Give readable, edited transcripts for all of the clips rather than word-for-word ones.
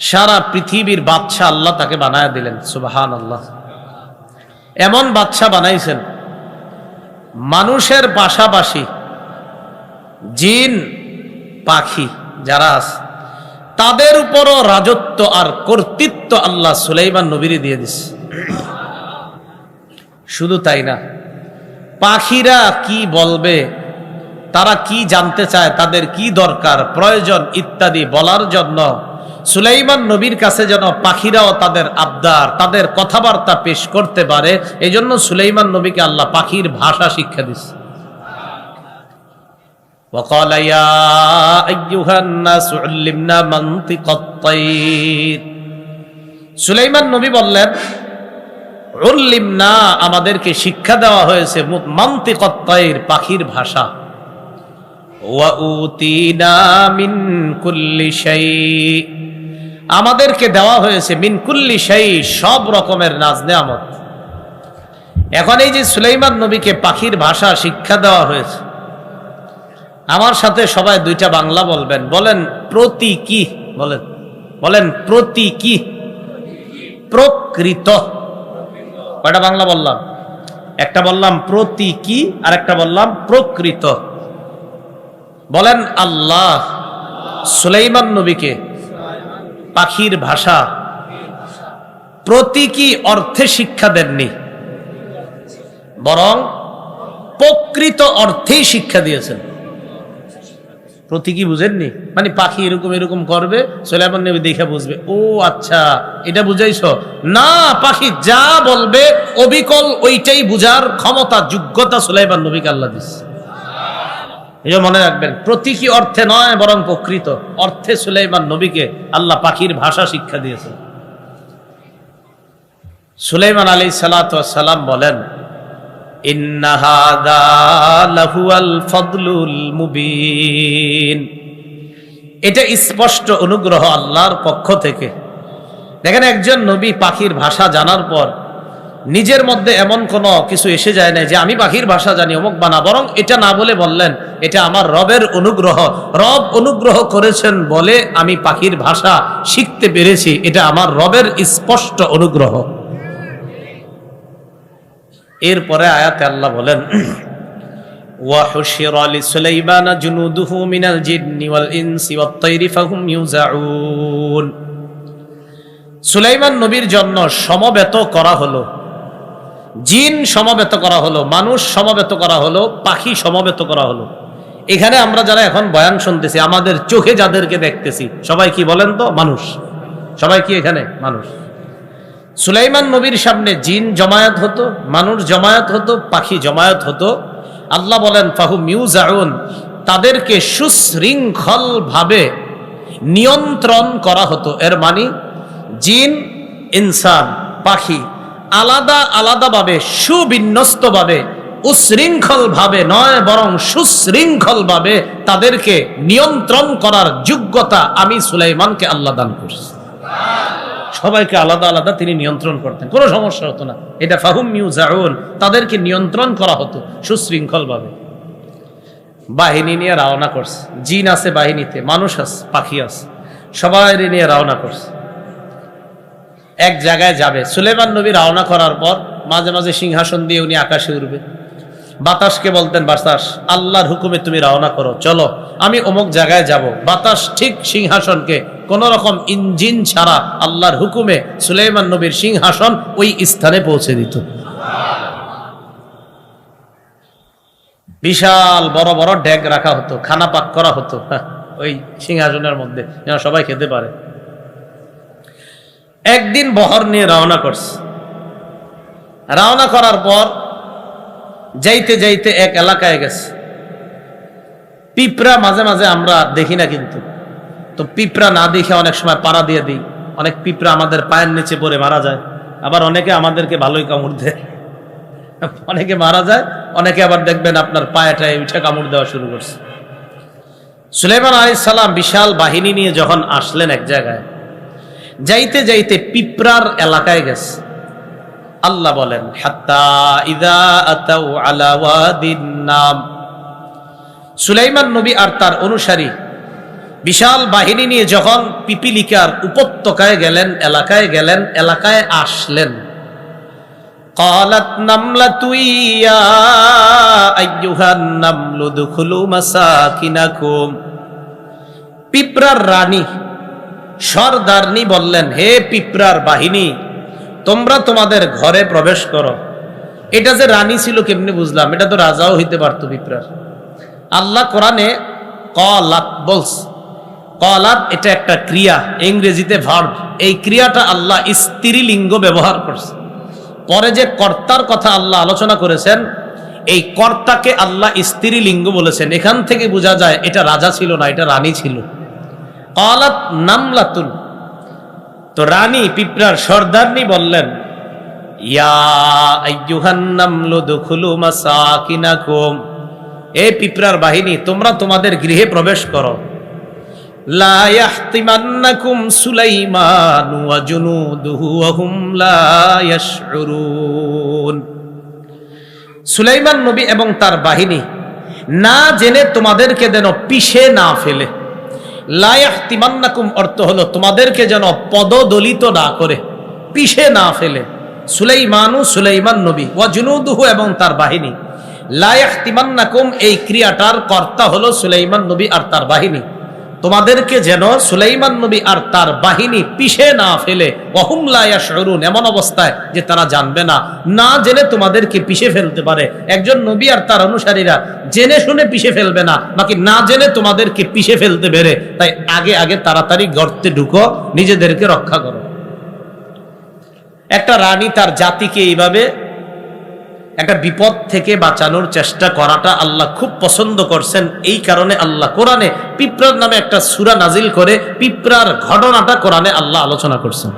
সারা পৃথিবীর বাদশা আল্লাহ তাকে বানায় দিলেন। সুবহানাল্লাহ। এমন বাদশা বানাইছেন মানুষের পাশাপাশি জিন পাখি যারা আছে তাদের উপরও রাজত্ব আর কর্তৃত্ব আল্লাহ সুলাইমান নবীরে দিয়ে দিছে। শুধু তাই না, পাখিরা কি বলবে, তারা কি জানতে চায়, তাদের কি দরকার প্রয়োজন ইত্যাদি বলার জন্য সুলাইমান নবীর কাছে যেন পাখিরাও তাদের আবদার, তাদের কথাবার্তা পেশ করতে পারে, এই জন্য সুলাইমান নবীকে আল্লাহ পাখির ভাষা শিক্ষা দিচ্ছে। وقال يا أيها الناس علمنا منطق الطير। সুলাইমান নবী বললেন, উল্লিমনা, আমাদেরকে শিক্ষা দেওয়া হয়েছে মান্তিকাত তাইর, পাখির ভাষা। ওয়া উতিনা মিন কুল্লি শাই, আমাদেরকে দেওয়া হয়েছে মিন কুল্লি শাই, সব রকমের নাজ নেয়ামত। এখন এই যে সুলাইমান নবীকে পাখির ভাষা শিক্ষা দেওয়া হয়েছে, আমার সাথে সবাই দুইটা বাংলা বলবেন। বলেন প্রতীকী, বলেন বলেন প্রতীকী। প্রকৃত, কয়টা বাংলা বললাম? একটা বললাম প্রতীকী আর একটা বললাম প্রকৃত। বলেন আল্লাহ সুলাইমান নবীকে পাখির ভাষা প্রতীকী অর্থে শিক্ষা দেননি, বরং প্রকৃত অর্থেই শিক্ষা দিয়েছেন। প্রতীকী বুঝেননি মানে পাখি এরকম এরকম করবে, সুলাইমান নবী দেখে বুঝবে, ও আচ্ছা এটা বুঝাইছো না, পাখি যা বলবে অবিকল ওইটাই বুঝার ক্ষমতা, যোগ্যতা সুলাইমান নবীকে আল্লাহ দিচ্ছে। এই মনে রাখবেন, প্রতীকী অর্থে নয় বরং প্রকৃত অর্থে সুলাইমান নবীকে আল্লাহ পাখির ভাষা শিক্ষা দিয়েছেন। সুলাইমান আলাইহিস সালাতু ওয়াস সালাম বলেন, ইন্না হাযা লাহুয়াল ফাদলুল মুবিন, এটা স্পষ্ট অনুগ্রহ আল্লাহর পক্ষ থেকে। দেখেন, একজন নবী পাখির ভাষা জানার পর নিজের মধ্যে এমন কোনো কিছু এসে যায় না যে আমি পাখির ভাষা জানি অমুক বানা, বরং এটা না বলে বললেন এটা আমার রবের অনুগ্রহ, রব অনুগ্রহ করেছেন বলে আমি পাখির ভাষা শিখতে পেরেছি, এটা আমার রবের স্পষ্ট অনুগ্রহ। এরপরে আয়াতে আল্লাহ বলেন, ওয়া হুশিরা লিসুলাইমান জুনুদুহু মিনাল জিন্নি ওয়াল ইনসি ওয়াত তায়রি ফাহুম ইউজাউন। সুলাইমান নবীর জন্য সমবেত করা হলো, জিন সমবেত করা হলো, মানুষ সমবেত করা হলো, পাখি সমবেত করা হলো। এখানে আমরা যারা এখন বয়ান শুনতেছি, আমাদের চোখে যাদেরকে দেখতেছি, সবাই কি বলেন তো? মানুষ। সবাই কি এখানে মানুষ? সুলাইমান নবীর সামনে জিন জমায়েত হতো, মানুষ জমায়েত হতো, পাখি জমায়েত হতো। আল্লাহ বলেন ফাহুম ইউজাউন, তাদেরকে সুশৃঙ্খল ভাবে নিয়ন্ত্রণ করা হতো। এর মানে জিন, ইনসান, পাখি আলাদা আলাদাভাবে সুবিন্যস্তভাবে, উশৃঙ্খলভাবে নয় বরং সুশৃঙ্খলভাবে তাদেরকে নিয়ন্ত্রণ করার যোগ্যতা আমি সুলাইমানকে আল্লাহ দান করছি। সবাইকে আলাদা আলাদা তিনি নিয়ন্ত্রণ করতেন, কোনো সমস্যা হতো না। এটা ফাহুম ইউজাউন, তাদেরকে নিয়ন্ত্রণ করা হতো সুশৃঙ্খলভাবে। বাহিনী নিয়ে রওনা করছে, জিন আছে বাহিনীতে, মানুষ আছে, পাখি আছে, সবাই নিয়ে রওনা করছে, এক জায়গায় যাবে। সুলাইমান নবী রওনা করার পর মাঝে মাঝে সিংহাসন দিয়ে উনি আকাশে উঠবে। বাতাসকে বলতেন, বাতাস আল্লাহর হুকুমে তুমি রওনা করো, চলো আমি অমুক জায়গায় যাব। বাতাস ঠিক সিংহাসনকে কোন রকম ইঞ্জিন ছাড়া আল্লাহর হুকুমে সুলাইমান নবীর সিংহাসন ওই স্থানে পৌঁছে দিত। বিশাল বড় বড় ডেক রাখা হতো, খানা পাক করা হতো ওই সিংহাসনের মধ্যে, যেন সবাই খেতে পারে। একদিন বহর নিয়ে রওনা করছে। রওনা করার পর যাইতে যাইতে এক এলাকায় গেছে। পিঁপড়া মাঝে মাঝে আমরা দেখি না, কিন্তু তো পিঁপড়া না দেখে অনেক সময় পাড়া দিয়ে দিই। অনেক পিঁপড়া আমাদের পায়ের নিচে পড়ে মারা যায়, আবার অনেকে আমাদেরকে ভালোই কামড় দেয়। অনেকে মারা যায়, অনেকে আবার দেখবেন আপনার পায়েটায় উঠে কামড় দেওয়া শুরু করছে। সুলাইমান আলাইহিস সালাম বিশাল বাহিনী নিয়ে যখন আসলেন এক জায়গায়, যাইতে যাইতে পিঁপড়ার এলাকায় গেছে। আল্লাহ বলেন, হাত্তা ইযা আতাউ আলা ওয়াদিন নাম, সুলাইমান নবী আর তার অনুসারী বিশাল বাহিনী নিয়ে যখন পিপিলিকার উপত্যকায় গেলেন, এলাকায় আসলেন, قالت نملة يا أيها النمل ادخلوا مساكنكم। পিঁপড়ার রানী সরদারনি বললেন, হে পিঁপড়ার বাহিনী, তোমরা তোমাদের ঘরে প্রবেশ করো। এটা যে রানী ছিল কেমনে বুঝলাম? এটা তো রাজাও হইতে পারতো পিঁপড়ার। আল্লাহ কোরআনে কলাত বলছে, কলাত এটা একটা ক্রিয়া, ইংরেজিতে ভার্ব। এই ক্রিয়াটা আল্লাহ স্ত্রীলিঙ্গ ব্যবহার করছে। পরে যে কর্তার কথা আল্লাহ আলোচনা করেছেন, এই কর্তাকে আল্লাহ স্ত্রীলিঙ্গ বলেছেন। এখান থেকে বোঝা যায় এটা রাজা ছিল না, এটা রানী ছিল। কলাত নামলাতুন, তো রানী পিঁপড়ার সর্দারনি বললেন, ইয়া আইয়ুহান নামলু দুখুলু মাসাকিনাকুম, এ পিঁপড়ার বাহিনী, তোমরা তোমাদের গৃহে প্রবেশ করো। লা ইয়াহতিমান্নাকুম সুলাইমান ওয়া জুনুদুহু ওয়া হুম লা ইয়াশউরুন। সুলাইমান নবী এবং তার বাহিনী না জেনে তোমাদেরকে যেন পিষে না ফেলে। লা ইয়াহতিমান্নাকুম অর্থ হলো তোমাদেরকে যেন পদদলিত না করে, পিষে না ফেলে। সুলাইমান নবী ওয়া জুনুদুহু এবং তার বাহিনী। লা ইয়াহতিমান্নাকুম এই ক্রিয়াটার কর্তা হলো সুলাইমান নবী আর তার বাহিনী। তোমাদেরকে যেন সুলাইমান নবী আর তার বাহিনী পিষে না ফেলে। ওয়া হুম লা ইয়াশউরুন, এমন অবস্থায় যে তারা জানবে না, না জেনে তোমাদেরকে পিষে ফেলতে পারে। একজন নবী আর তার অনুসারীরা জেনে শুনে পিষে ফেলবে না, বাকি না জেনে তোমাদেরকে পিষে ফেলতে পেরে। তাই আগে তাড়াতাড়ি গর্তে ঢুকো, নিজেদেরকে রক্ষা করো। একটা রানী তার জাতিকে এইভাবে একটা বিপদ থেকে বাঁচানোর চেষ্টা করাটা আল্লাহ খুব পছন্দ করছেন। এই কারণে আল্লাহ কোরআনে পিঁপড়ার নামে একটা সূরা নাজিল করে পিঁপড়ার ঘটনাটা কোরআনে আল্লাহ আলোচনা করছেন।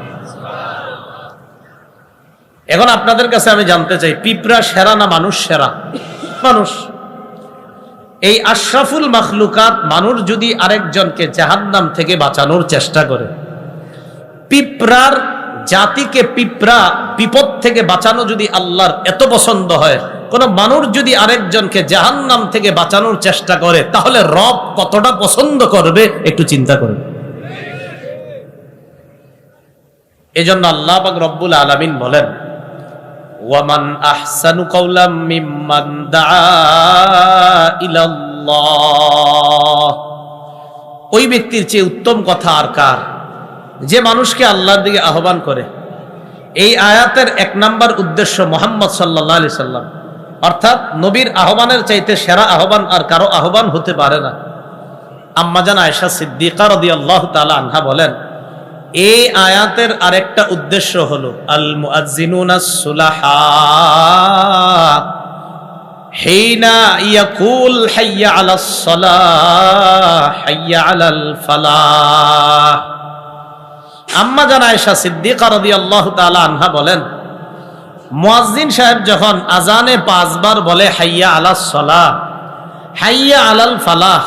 এখন আপনাদের কাছে আমি জানতে চাই, পিঁপড়া সেরা না মানুষ সেরা? মানুষ। এই আশরাফুল মাখলুকাত মানুষ যদি আরেকজনকে জাহান্নাম থেকে বাঁচানোর চেষ্টা করে, পিঁপড়ার জাতিকে পিঁপড়া বিপদ থেকে বাঁচানো যদি আল্লাহর এত পছন্দ হয়, কোন মানুষ যদি আরেকজনকে জাহান্নাম থেকে বাঁচানোর চেষ্টা করে, তাহলে রব কতটা পছন্দ করবে একটু চিন্তা করুন। এজন্য আল্লাহ পাক রব্বুল আলামিন বলেন, ওয়ামান আহসানু কাওলাম মিম্মান দাআ ইলাল্লাহ, ওই ব্যক্তির চেয়ে উত্তম কথা আর কার, যে মানুষকে আল্লাহর দিকে আহ্বান করে। এই আয়াতের 1 নাম্বার উদ্দেশ্য মুহাম্মদ সাল্লাল্লাহু আলাইহি সাল্লাম, অর্থাৎ নবীর আহ্বানের চাইতে সেরা আহ্বান আর কারো আহ্বান হতে পারে না। আম্মাজান আয়েশা সিদ্দিকা রাদিয়াল্লাহু তাআলা আনহা বলেন, এই আয়াতের আরেকটা উদ্দেশ্য হলো আল মুআজ্জিনুনাস সুলাহা হিনা ইয়াকুল হাইয়া আলাস সালাহ হাইয়া আলাল ফালাহ। আম্মা জান আয়েশা সিদ্দিকা রাদিয়াল্লাহু তাআলা আনহা বলেন, মুয়াজ্জিন সাহেব যখন আজানে 5 বার বলে হাইয়া আলাস সালাহ হাইয়া আলাল ফালাহ,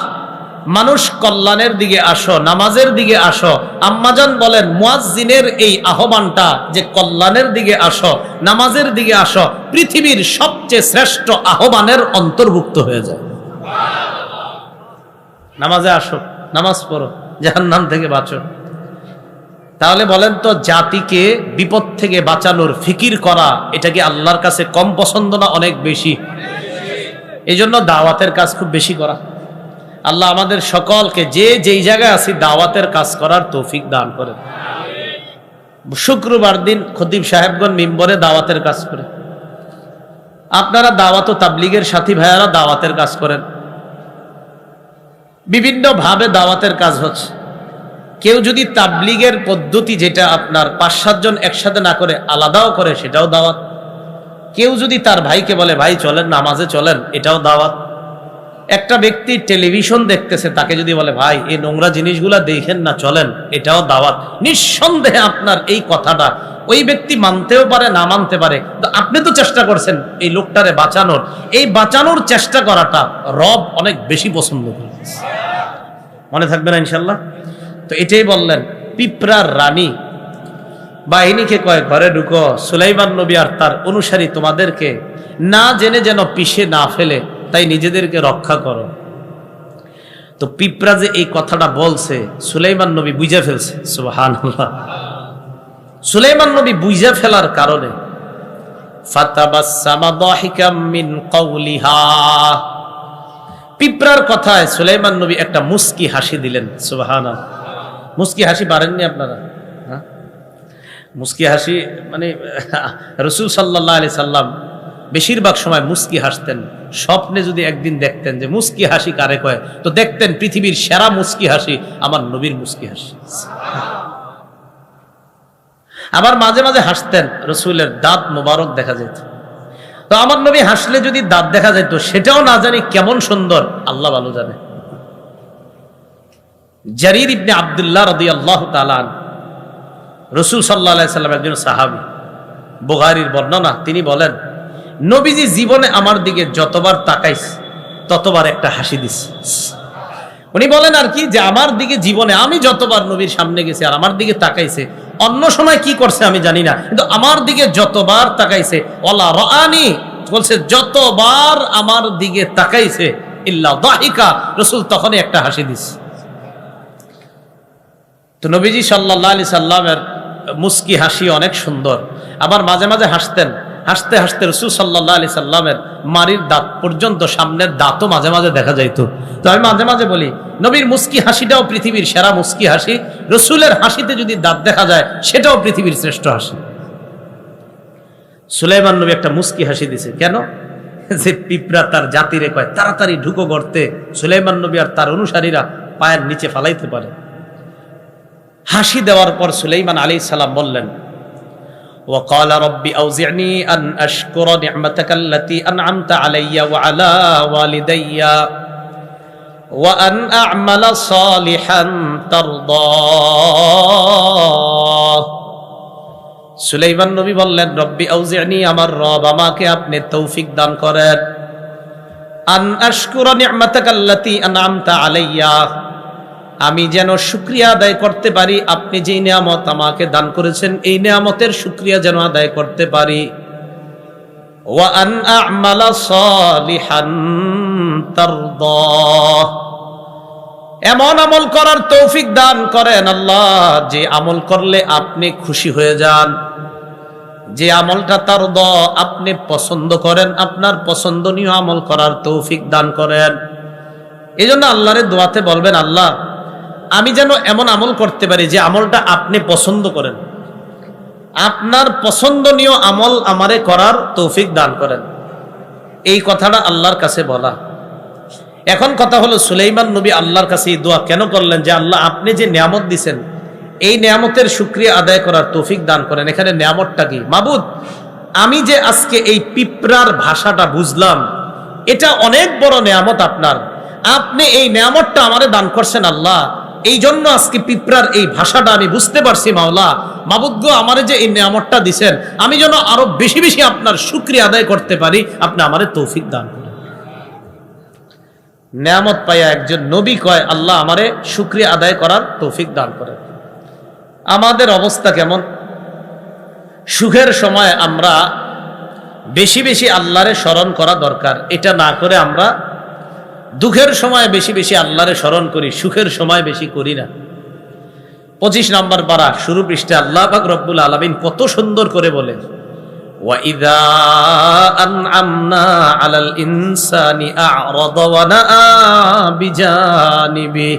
মানুষ কল্যাণের দিকে আসো, নামাজের দিকে আসো, আম্মাজান বলেন মুয়াজ্জিনের এই আহ্বানটা যে কল্যাণের দিকে আসো, নামাজের দিকে আসো, পৃথিবীর সবচেয়ে শ্রেষ্ঠ আহ্বানের অন্তর্ভুক্ত হয়ে যায়। নামাজে আসো, নামাজ পড়ো, জাহান্নাম থেকে বাঁচো। তাহলে বলেন তো, জাতিকে বিপদ থেকে বাঁচানোর ফিকির করা এটা কি আল্লাহর কাছে কম পছন্দ না অনেক বেশি? এই জন্য দাওয়াতের কাজ খুব বেশি করা। আল্লাহ আমাদের সকলকে যে যেই জায়গায় আছি দাওয়াতের কাজ করার তৌফিক দান করেন। শুক্রবার দিন খতিব সাহেবগণ মিম্বরে দাওয়াতের কাজ করে। আপনারা দাওয়াত ও তাবলীগের সাথী ভাইয়ারা দাওয়াতের কাজ করেন। বিভিন্ন ভাবে দাওয়াতের কাজ হচ্ছে। কেউ যদি তাবলীগের পদ্ধতি যেটা আপনার 5-7 জন একসাথে না করে আলাদাও করে, সেটাও দাওয়াত। কেউ যদি তার ভাইকে বলে, ভাই চলেন নামাজে চলেন, এটাও দাওয়াত। একটা ব্যক্তি টেলিভিশন দেখতেছে, তাকে যদি বলে, ভাই এই নোংরা জিনিসগুলা দেখেন না, চলেন, এটাও দাওয়াত। নিঃসন্দেহে আপনার এই কথাটা ওই ব্যক্তি মানতেও পারে, না মানতে পারে, তো আপনি তো চেষ্টা করছেন এই লোকটারে বাঁচানোর। এই বাঁচানোর চেষ্টা করাটা রব অনেক বেশি পছন্দ করে। মনে থাকবে না ইনশাল্লাহ? তো এটাই বললেন, পিঁপড়ার রানী বাহিনীকে কয়, ঘরে ঢুকো, সুলাইমান নবী আর তার অনুসারী তোমাদেরকে না জেনে যেন পিষে না ফেলে, তাই নিজেদেরকে রক্ষা করো। তো পিঁপড়া যে এই কথাটা বলছে সুলাইমান নবী বুঝে ফেলছে, সুবহানাল্লাহ। সুলাইমান নবী বুঝে ফেলার কারণে ফাতাবাসসামা দাহিকাম মিন কাওলিহা, পিঁপড়ার কথায় সুলাইমান নবী একটা মুস্কি হাসি দিলেন, সুবহানাল্লাহ। মুস্কি হাসি পারেননি আপনারা? হ্যাঁ, মুস্কি হাসি মানে রাসূল সাল্লাল্লাহু আলাইহি সাল্লাম বেশিরভাগ সময় মুস্কি হাসতেন। স্বপ্নে যদি একদিন দেখতেন যে মুস্কি হাসি কারে কয়, তো দেখতেন পৃথিবীর সেরা মুস্কি হাসি আমার নবীর মুস্কি হাসি। আবার মাঝে মাঝে হাসতেন, রসুলের দাঁত মোবারক দেখা যেত। তো আমার নবী হাসলে যদি দাঁত দেখা যেত, সেটাও না জানি কেমন সুন্দর, আল্লাহ ভালো জানে। জারির ইবনে আব্দুল্লাহ রাদিয়াল্লাহু তাআলা আনহু, রাসূল সাল্লাল্লাহু আলাইহি সাল্লাম একজন সাহাবী, বুখারীর বর্ণনা, তিনি বলেন নবীজি জীবনে আমার দিকে যতবার তাকাইছে ততবার একটা হাসি দিছে। উনি বলেন আর কি, যে আমার দিকে জীবনে আমি যতবার নবীর সামনে গেছি আর আমার দিকে তাকাইছে, অন্য সময় কি করছে আমি জানি না, কিন্তু আমার দিকে যতবার তাকাইছে, ওয়ালা রাআনি, বলছে যতবার আমার দিকে তাকাইছে ইল্লা দাহিকা, রাসূল তখনই একটা হাসি দিছে। তো নবীজি সাল্লাল্লাহু আলাইহি সাল্লামের মুস্কি হাসি অনেক সুন্দর। আবার মাঝে মাঝে হাসতেন, হাসতে হাসতে রাসূল সাল্লাল্লাহু আলাইহি সাল্লামের মারির দাঁত পর্যন্ত, সামনের দাঁতও মাঝে মাঝে দেখা যাইতো। তো আমি মাঝে মাঝে বলি, নবীর মুস্কি হাসিটাও পৃথিবীর সেরা মুস্কি হাসি, রাসূলের হাসিতে যদি দাঁত দেখা যায় সেটাও পৃথিবীর শ্রেষ্ঠ হাসি। সুলাইমান নবী একটা মুস্কি হাসি দিছে, কেন? যে পিঁপড়া তার জাতিরে কয় তাড়াতাড়ি ঢুকো গর্তে, সুলাইমান নবী আর তার অনুসারীরা পায়ের নিচে ফালাইতে পারে। হাসি দেওয়ার পর সুলাইমান আলাইহিস সালাম বললেন, وقال ربي أوزعني أن أشكر نعمتك التي أنعمت علي وعلى والدي وأن أعمل صالحا ترضاه। সুলাইমান নবী বললেন, রব্বি আউজি'নি, আমার রব আমাকে আপনি তৌফিক দান করেন, আন আশকুরা নি'মাতাকাল্লাতী আন'আমতা আলাইয়া, আমি যেন শুকরিয়া আদায় করতে পারি, আপনি যেই নিয়ামত আমাকে দান করেছেন এই নিয়ামতের শুকরিয়া যেন আদায় করতে পারি। ওয়া আন আ'মালা সালিহান তারদাহ, এমন আমল করার তৌফিক দান করেন আল্লাহ যে আমল করলে আপনি খুশি হয়ে যান, যে আমলটা তারদা আপনি পছন্দ করেন, আপনার পছন্দনীয় আমল করার তৌফিক দান করেন। এই জন্য আল্লাহরে দোয়াতে বলবেন, আল্লাহ আমি যেন এমন আমল করতে পারি যে আমলটা আপনি পছন্দ করেন, আপনার পছন্দনীয় আমল আমারে করার তৌফিক দান করেন। এই কথাটা আল্লাহর কাছে বলা। এখন কথা হলো, সুলাইমান নবী আল্লাহর কাছে এই দোয়া কেন করলেন, যে আল্লাহ আপনি যে নিয়ামত দিছেন এই নিয়ামতের শুকরিয়া আদায় করার তৌফিক দান করেন। এখানে নিয়ামতটা কি? মাবুদ, আমি যে আজকে এই পিঁপড়ার ভাষাটা বুঝলাম, এটা অনেক বড় নিয়ামত আপনার, আপনি এই নিয়ামতটা আমারে দান করছেন আল্লাহ, এই জন্য আজকে পিঁপড়ার এই ভাষাটা আমি বুঝতে পারছি। মাওলা, মাবুদ গো, আমারে যে এই নিয়ামতটা দিছেন আমি যেন আরো বেশি বেশি আপনার শুকরিয়া আদায় করতে পারি, আপনি আমারে তৌফিক দান করেন। নিয়ামত পাইয়া একজন নবী কয়, আল্লাহ আমারে শুকরিয়া আদায় করার তৌফিক দান করেন। আমাদের অবস্থা কেমন? সুখের সময় আমরা বেশি বেশি আল্লাহরে স্মরণ করা দরকার, এটা না করে আমরা দুঃখের সময় বেশি বেশি আল্লাহরে স্মরণ করি, সুখের সময় বেশি করি না। 25 নম্বর পারা শুরু পৃষ্ঠে আল্লাহ পাক রব্বুল আলামিন কত সুন্দর করে বলেন, ওয়াইদা আনআমনা আলাল ইনসানি আ'রাদা ওয়া নাআ বিজানিবি।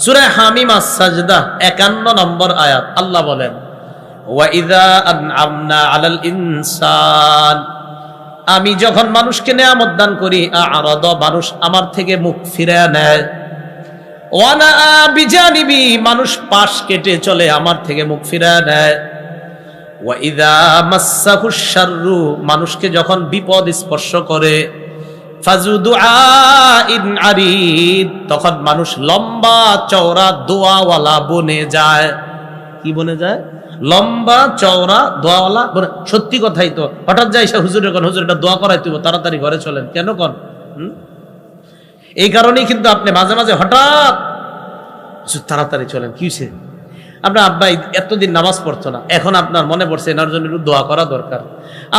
সূরা হামিম আস-সাজদা 51 নম্বর আয়াত। আল্লাহ বলেন, ওয়াইদা আনআমনা আলাল ইনসান, আমি যখন মানুষকে নিয়ামত দান করি, আ'রাদা, মানুষ আমার থেকে মুখ ফিরিয়ে নেয়, ওয়া নাআ বিজানিবি, মানুষ পাশ কেটে চলে, আমার থেকে মুখ ফিরিয়ে নেয়। ওয়াইদা মাসসাহুশ শাররু, মানুষকে যখন বিপদ স্পর্শ করে, ফাজু দুআইন আরিদ, তখন মানুষ লম্বা চওড়া দোয়াওয়ালা বনে যায়। কি বনে যায়? লম্বা চওড়া দোয়াওয়ালা। সত্যি কথাই তো, হঠাৎ যাই সে হুজুরের কোন, হুজুর এটা দোয়া করাই, তুই তাড়াতাড়ি ঘরে চলেন, কেন কন? এই কারণেই কিন্তু আপনি মাঝে মাঝে হঠাৎ তাড়াতাড়ি চলেন, কি হয়েছে? আপনার আব্বা এতদিন নামাজ পড়তো না, এখন আপনার মনে পড়ছে এনার জন্য একটু দোয়া করা দরকার।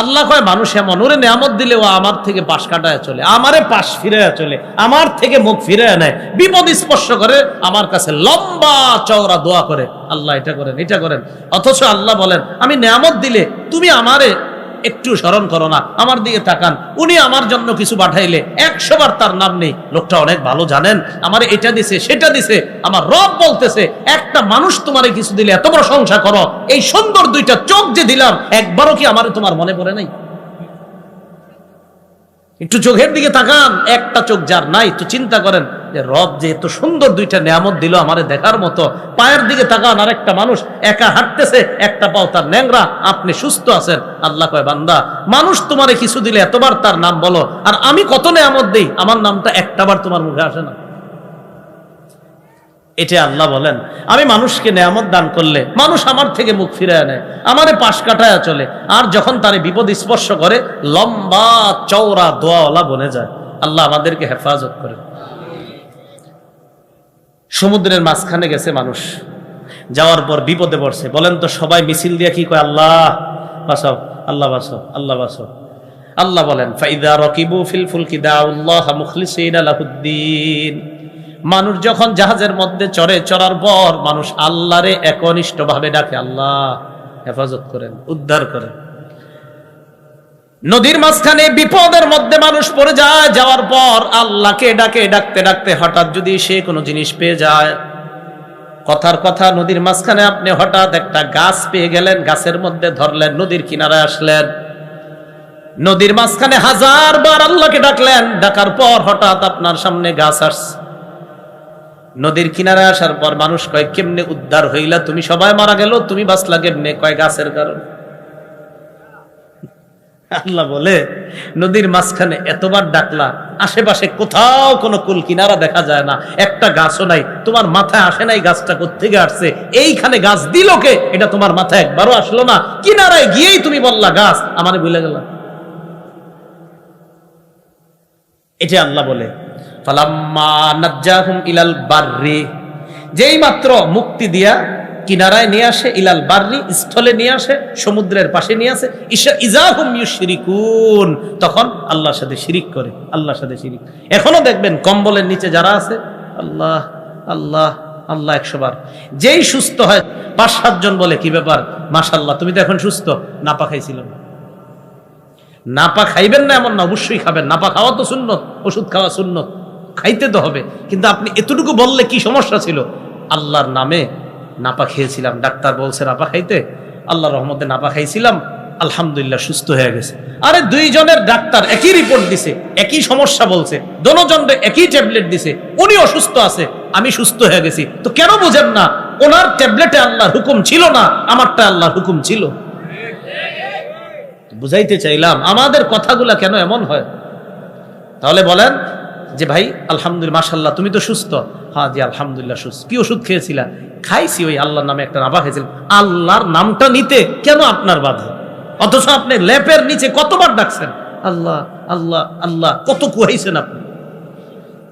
আল্লাহ কয় মানুষ এমন, ওরে নিয়ামত দিলে ও আমার থেকে পাশ কাটায় চলে, আমারে পাশ ফিরে চলে, আমার থেকে মুখ ফিরে নেয়, বিপদ স্পর্শ করে আমার কাছে লম্বা চওড়া দোয়া করে, আল্লাহ এটা করেন এটা করেন। অথচ আল্লাহ বলেন আমি নিয়ামত দিলে তুমি আমারে একটু স্মরণ করো না, আমার দিকে তাকান, উনি আমার জন্য কিছু পাঠাইলে 100 বার তার নাম নেই, লোকটা অনেক ভালো জানেন, আমার এটা দিছে সেটা দিছে। আমার রব বলতেছে একটা মানুষ তোমারে কিছু দিলে এত প্রশংসা করো, এই সুন্দর দুইটা চোখ যে দিলাম একবারও কি আমারে তোমার মনে পড়ে নাই? একটু চোখের দিকে তাকান, একটা চোখ যার নাই তো চিন্তা করেন যে রব যে এত সুন্দর দুইটা নিয়ামত দিল আমারে দেখার মতো। পায়ের দিকে তাকান, আর একটা মানুষ একা হাঁটতেছে, একটা পাও তার ন্যাংরা, আপনি সুস্থ আছেন। আল্লাহ কয় বান্দা মানুষ তোমারে কিছু দিলে এতবার তার নাম বলো, আর আমি কত নিয়ামত দেই আমার নামটা একটাবার তোমার মুখে আসে না। এটা আল্লাহ বলেন আমি মানুষকে নিয়ামত দান করলে মানুষ আমার থেকে মুখ ফিরে নেয়, আমারে পাশ কাটায় চলে, আর যখন তারে বিপদ স্পর্শ করে লম্বা চওড়া দোয়াওয়ালা বনে যায়। আল্লাহ আমাদেরকে হেফাজত করে। সমুদ্রের মাঝখানে গেছে মানুষ, যাওয়ার পর বিপদে পড়ছে। বলেন তো সবাই মিছিল দিয়ে কি কয়? আল্লাহ বাঁচাও, আল্লাহ বাঁচাও, আল্লাহ বাঁচাও। আল্লাহ বলেন ফাইদা রকিবু ফিল ফুলকি দাউল্লাহ মুখলিসিনা লাহুদ্দিন। মানুষ যখন জাহাজের মধ্যে চড়ে, চড়ার পর মানুষ আল্লাহরে একনিষ্ঠ ভাবে ডাকে, আল্লাহ হেফাজত করেন, উদ্ধার করেন। নদীর মাঝখানে বিপদের মধ্যে মানুষ পড়ে যায়, যাওয়ার পর আল্লাহকে ডাকে, ডাকতে ডাকতে হঠাৎ যদি সে কোনো জিনিস পেয়ে যায়, কথার কথা নদীর মাঝখানে আপনি হঠাৎ একটা গাছ পেয়ে গেলেন, গাছের মধ্যে ধরলেন, নদীর কিনারায় আসলেন, নদীর মাঝখানে 1000 বার আল্লাহকে ডাকলেন, ডাকার পর হঠাৎ আপনার সামনে গাছ আসছে। নদীর কিনারে আসার পর মানুষ কয় কেমনে উদ্ধার হইলা তুমি? সবাই মারা গেল, তুমি বাঁচলা কেমনে? কয় গাছের কারণ। আল্লাহ বলে নদীর মাঝখানে এতবার ডাকলা, আশেপাশে কোথাও কোনো কুল কিনারা দেখা যায় না, একটা গাছও নাই, তোমার মাথায় আসে নাই গাছটা কোত্থেকে আসছে, এইখানে গাছ দিল কে? এটা তোমার মাথায় একবারও আসলো না। কিনারায় গিয়েই তুমি বললা গাছ আমারে ভুলে গেল। এটা আল্লাহ বলে ফালাম্মা নাজ্জাহুম ইলাল বাররি, যেই মাত্র মুক্তি দিয়া কিনারায় নিয়ে আসে, ইলাল বাররি স্থলে নিয়ে আসে, সমুদ্রের পাশে নিয়ে আসে, ইজাহুম ইউশরিকুন, তখন আল্লাহর সাথে শিরিক করে, আল্লাহর সাথে শিরিক। এখনো দেখবেন কম্বলের নিচে যারা আছে আল্লাহ আল্লাহ আল্লাহ 100 বার। যেই সুস্থ হয় 5-7 জন বলে কি ব্যাপার, মাশাআল্লাহ তুমি তো এখন সুস্থ। নাপা খাইছিলাম। নাপা খাইবেন না এমন না, অবশ্যই খাবেন, নাপা খাওয়া তো সুন্নত, ওষুধ খাওয়া সুন্নত, খাইতে তো হবে। কিন্তু আপনি এতটুকু বললে কি সমস্যা ছিল? আল্লাহর নামে নাপা খেয়েছিলাম, ডাক্তার বলছে নাপা খাইতে, আল্লাহর রহমতে নাপা খাইছিলাম, আলহামদুলিল্লাহ সুস্থ হয়ে গেছে। আরে 2 জনের ডাক্তার একই রিপোর্ট দিছে, একই সমস্যা বলছে, দোনোজনরে একই ট্যাবলেট দিছে, উনি অসুস্থ আছে, আমি সুস্থ হয়ে গেছি। তো কেন বুঝেন না ওনার ট্যাবলেটে আল্লাহর হুকুম ছিল না, আমারটা আল্লাহর হুকুম ছিল। বুঝাইতে চাইলাম আমাদের কথাগুলা কেন এমন হয়। তাহলে বলেন যে ভাই আলহামদুলিল্লাহ মাশাআল্লাহ তুমি তো সুস্থ। হ্যাঁ জি আলহামদুলিল্লাহ সুস্থ। কি ওষুধ খেয়েছিলা? খাইছি, ওই আল্লাহর নামে একটা নাপা খাইছিলাম। আল্লাহর নামটা নিতে কেন আপনার বাধা? অথচ আপনি লেপের নিচে কতবার ডাকছেন আল্লাহ আল্লাহ আল্লাহ, কত কুহাইছেন আপনি।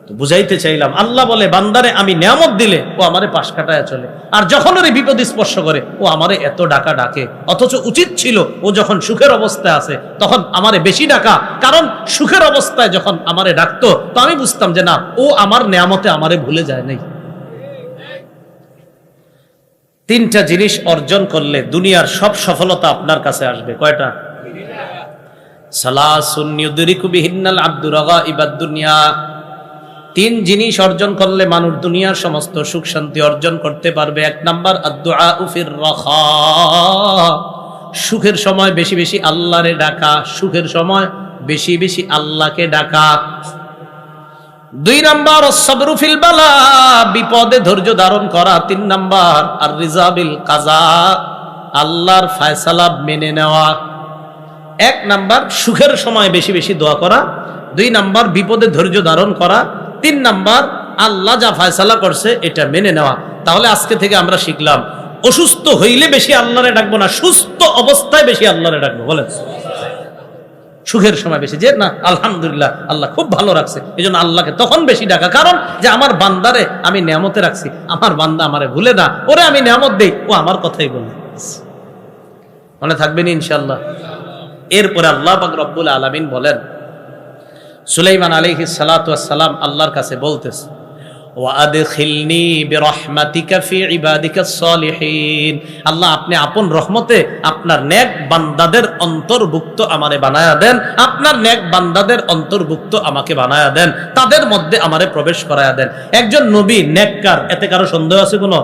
তো বুঝাইতে চাইলাম আল্লাহ বলে বান্দারে আমি নিয়ামত দিলে ও আমারে পাশ কাটায় চলে, আর যখন ওর বিপদ স্পর্শ করে ও আমারে এত ডাকা ডাকে। অথচ উচিত ছিল ও যখন সুখের অবস্থায় আছে তখন আমারে বেশি ডাকা, কারণ সুখের অবস্থায় যখন আমারে ডাকতো তো আমি বুঝতাম যে না ও আমার নিয়ামতে আমারে ভুলে যায় নাই। 3টা জিনিস অর্জন করলে দুনিয়ার সব সফলতা আপনার কাছে আসবে। কয়টা? সালাসুন ইউদরিকু বিহিন্নাল আব্দু রাগাইবাদ দুনিয়া। 3 জিনিস অর্জন করলে মানুষ দুনিয়ার সমস্ত সুখ শান্তি অর্জন করতে পারবে। 1 নাম্বার আদ-দুআউ ফির রাখা, সুখের সময় বেশি বেশি আল্লাহরে ডাকা, সুখের সময় বেশি বেশি আল্লাহকে ডাকা। 2 নাম্বার আস-সাবরু ফিল বালা, বিপদে ধৈর্য ধারণ করা। 3 নাম্বার আর-রিজা বিল কাযা, আল্লাহর ফয়সালা মেনে নেওয়া। 1 নাম্বার সুখের সময় বেশি বেশি দোয়া করা, 2 নাম্বার বিপদে ধৈর্য ধারণ করা, 3 নাম্বার আল্লাহ যা ফয়সালা করছে এটা মেনে নেওয়া। তাহলে আজকে থেকে আমরা শিখলাম অসুস্থ হইলে বেশি আল্লাহরে ডাকবো না, সুস্থ অবস্থায় বেশি আল্লাহরে ডাকবো। বলেন সুখের সময় বেশি, যে না আলহামদুলিল্লাহ আল্লাহ খুব ভালো রাখছে, এই জন্য আল্লাহকে তখন বেশি ডাকা, কারণ যে আমার বান্দারে আমি নিয়ামতে রাখছি, আমার বান্দা আমারে ভুলে না, ওরে আমি নিয়ামত দেই, ও আমার কথাই বলে। মনে থাকবেন ইনশাআল্লাহ। এরপরে আল্লাহ পাক রব্বুল আলামিন বলেন, সুলাইমান আলাইহিস সালাতু ওয়াস সালাম আল্লাহর কাছে বলতেছে, ওয়াদখিলনি বিরহমাতিকা ফি ইবাদিকাস সালিহিন, আল্লাহ আপনি আপন রহমতে আপনার নেক বান্দাদের অন্তর্ভুক্ত আমারে বানায়া দেন, আপনার নেক বান্দাদের অন্তর্ভুক্ত আমাকে বানায়া দেন, তাদের মধ্যে আমারে প্রবেশ করায়া দেন। একজন নবী নেককার, এতে কারো সন্দেহ আছে কোনো?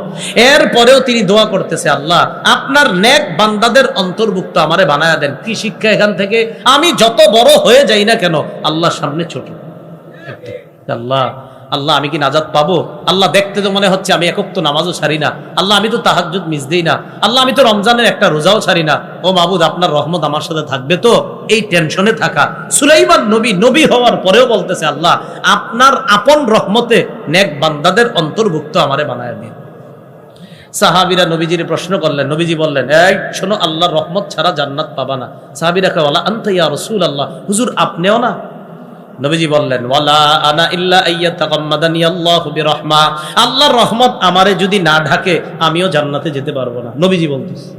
এরপরেও তিনি দোয়া করতেছে, আল্লাহ আপনার নেক বান্দাদের অন্তর্ভুক্ত আমারে বানায়া দেন। কি শিক্ষা এখান থেকে? আমি যত বড় হয়ে যাই না কেন আল্লাহর সামনে ছোট। আল্লাহ আল্লাহ আমি কি নাজাত পাবো? আল্লাহ দেখতে তো মনে হচ্ছে আমি একক তো নামাজও ছাড়ি না, আল্লাহ আমি তো তাহাজ্জুদ মিস দেই না, আল্লাহ আমি তো রমজানের একটা রোজাও ছাড়ি না, ও মাবুদ আপনার রহমত আমার সাথে থাকবে তো? এই টেনশনে থাকা সুলাইমান নবী হওয়ার পরেও বলতেছে, আল্লাহ আপনার আপন রহমতে নেক বান্দাদের অন্তর্ভুক্ত আমারে বানায় দিন। সাহাবীরা নবীজির প্রশ্ন করলেন, নবীজি বললেন, এই শোনো, আল্লাহর রহমত ছাড়া জান্নাত পাবা না। সাহাবীরা কয়, ওয়ালা আনতা ইয়া রাসূলুল্লাহ, হুজুর আপনিও না? নবীজি বললেন, ওয়ালা আনা ইল্লা আইয়াতাগাম্মাদানি আল্লাহু বিরহমা, আল্লাহর রহমত আমারে যদি না ঢাকে আমিও জান্নাতে যেতে পারবো না। নবীজি বলতেছে।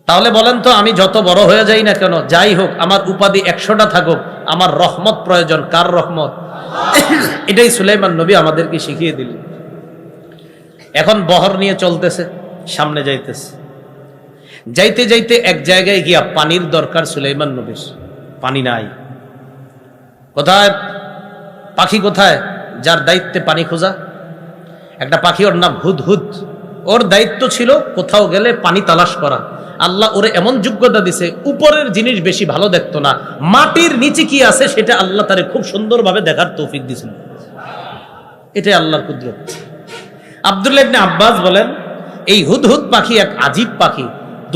তাহলে বলেন তো, আমি যত বড় হয়ে যাই না কেন, যাই হোক, আমার উপাধি 100টা থাকুক, আমার রহমত প্রয়োজন। কার রহমত? এটাই সুলাইমান নবী আমাদেরকে শিখিয়ে দিলেন। এখন বহর নিয়ে চলতেছে, সামনে যাইতেছে, যাইতে যাইতে এক জায়গায় গিয়া পানির দরকার সুলাইমান নবীর। পানি নাই। কোথায়? পাখি কোথায়? যার দায়িত্বে পানি খোঁজা একটা পাখি, ওর নাম হুদহুদ। ওর দায়িত্ব ছিল কোথাও গেলে পানি তালাশ করা। আল্লাহ ওরে এমন যোগ্যতা দিছে, উপরের জিনিস বেশি ভালো দেখতো না, মাটির নিচে কি আছে সেটা আল্লাহ তারে খুব সুন্দরভাবে দেখার তৌফিক দিয়েছিল। এটাই আল্লাহর কুদরত। আব্দুল্লাহ ইবনে আব্বাস বলেন, এই হুদহুদ পাখি এক আজীব পাখি।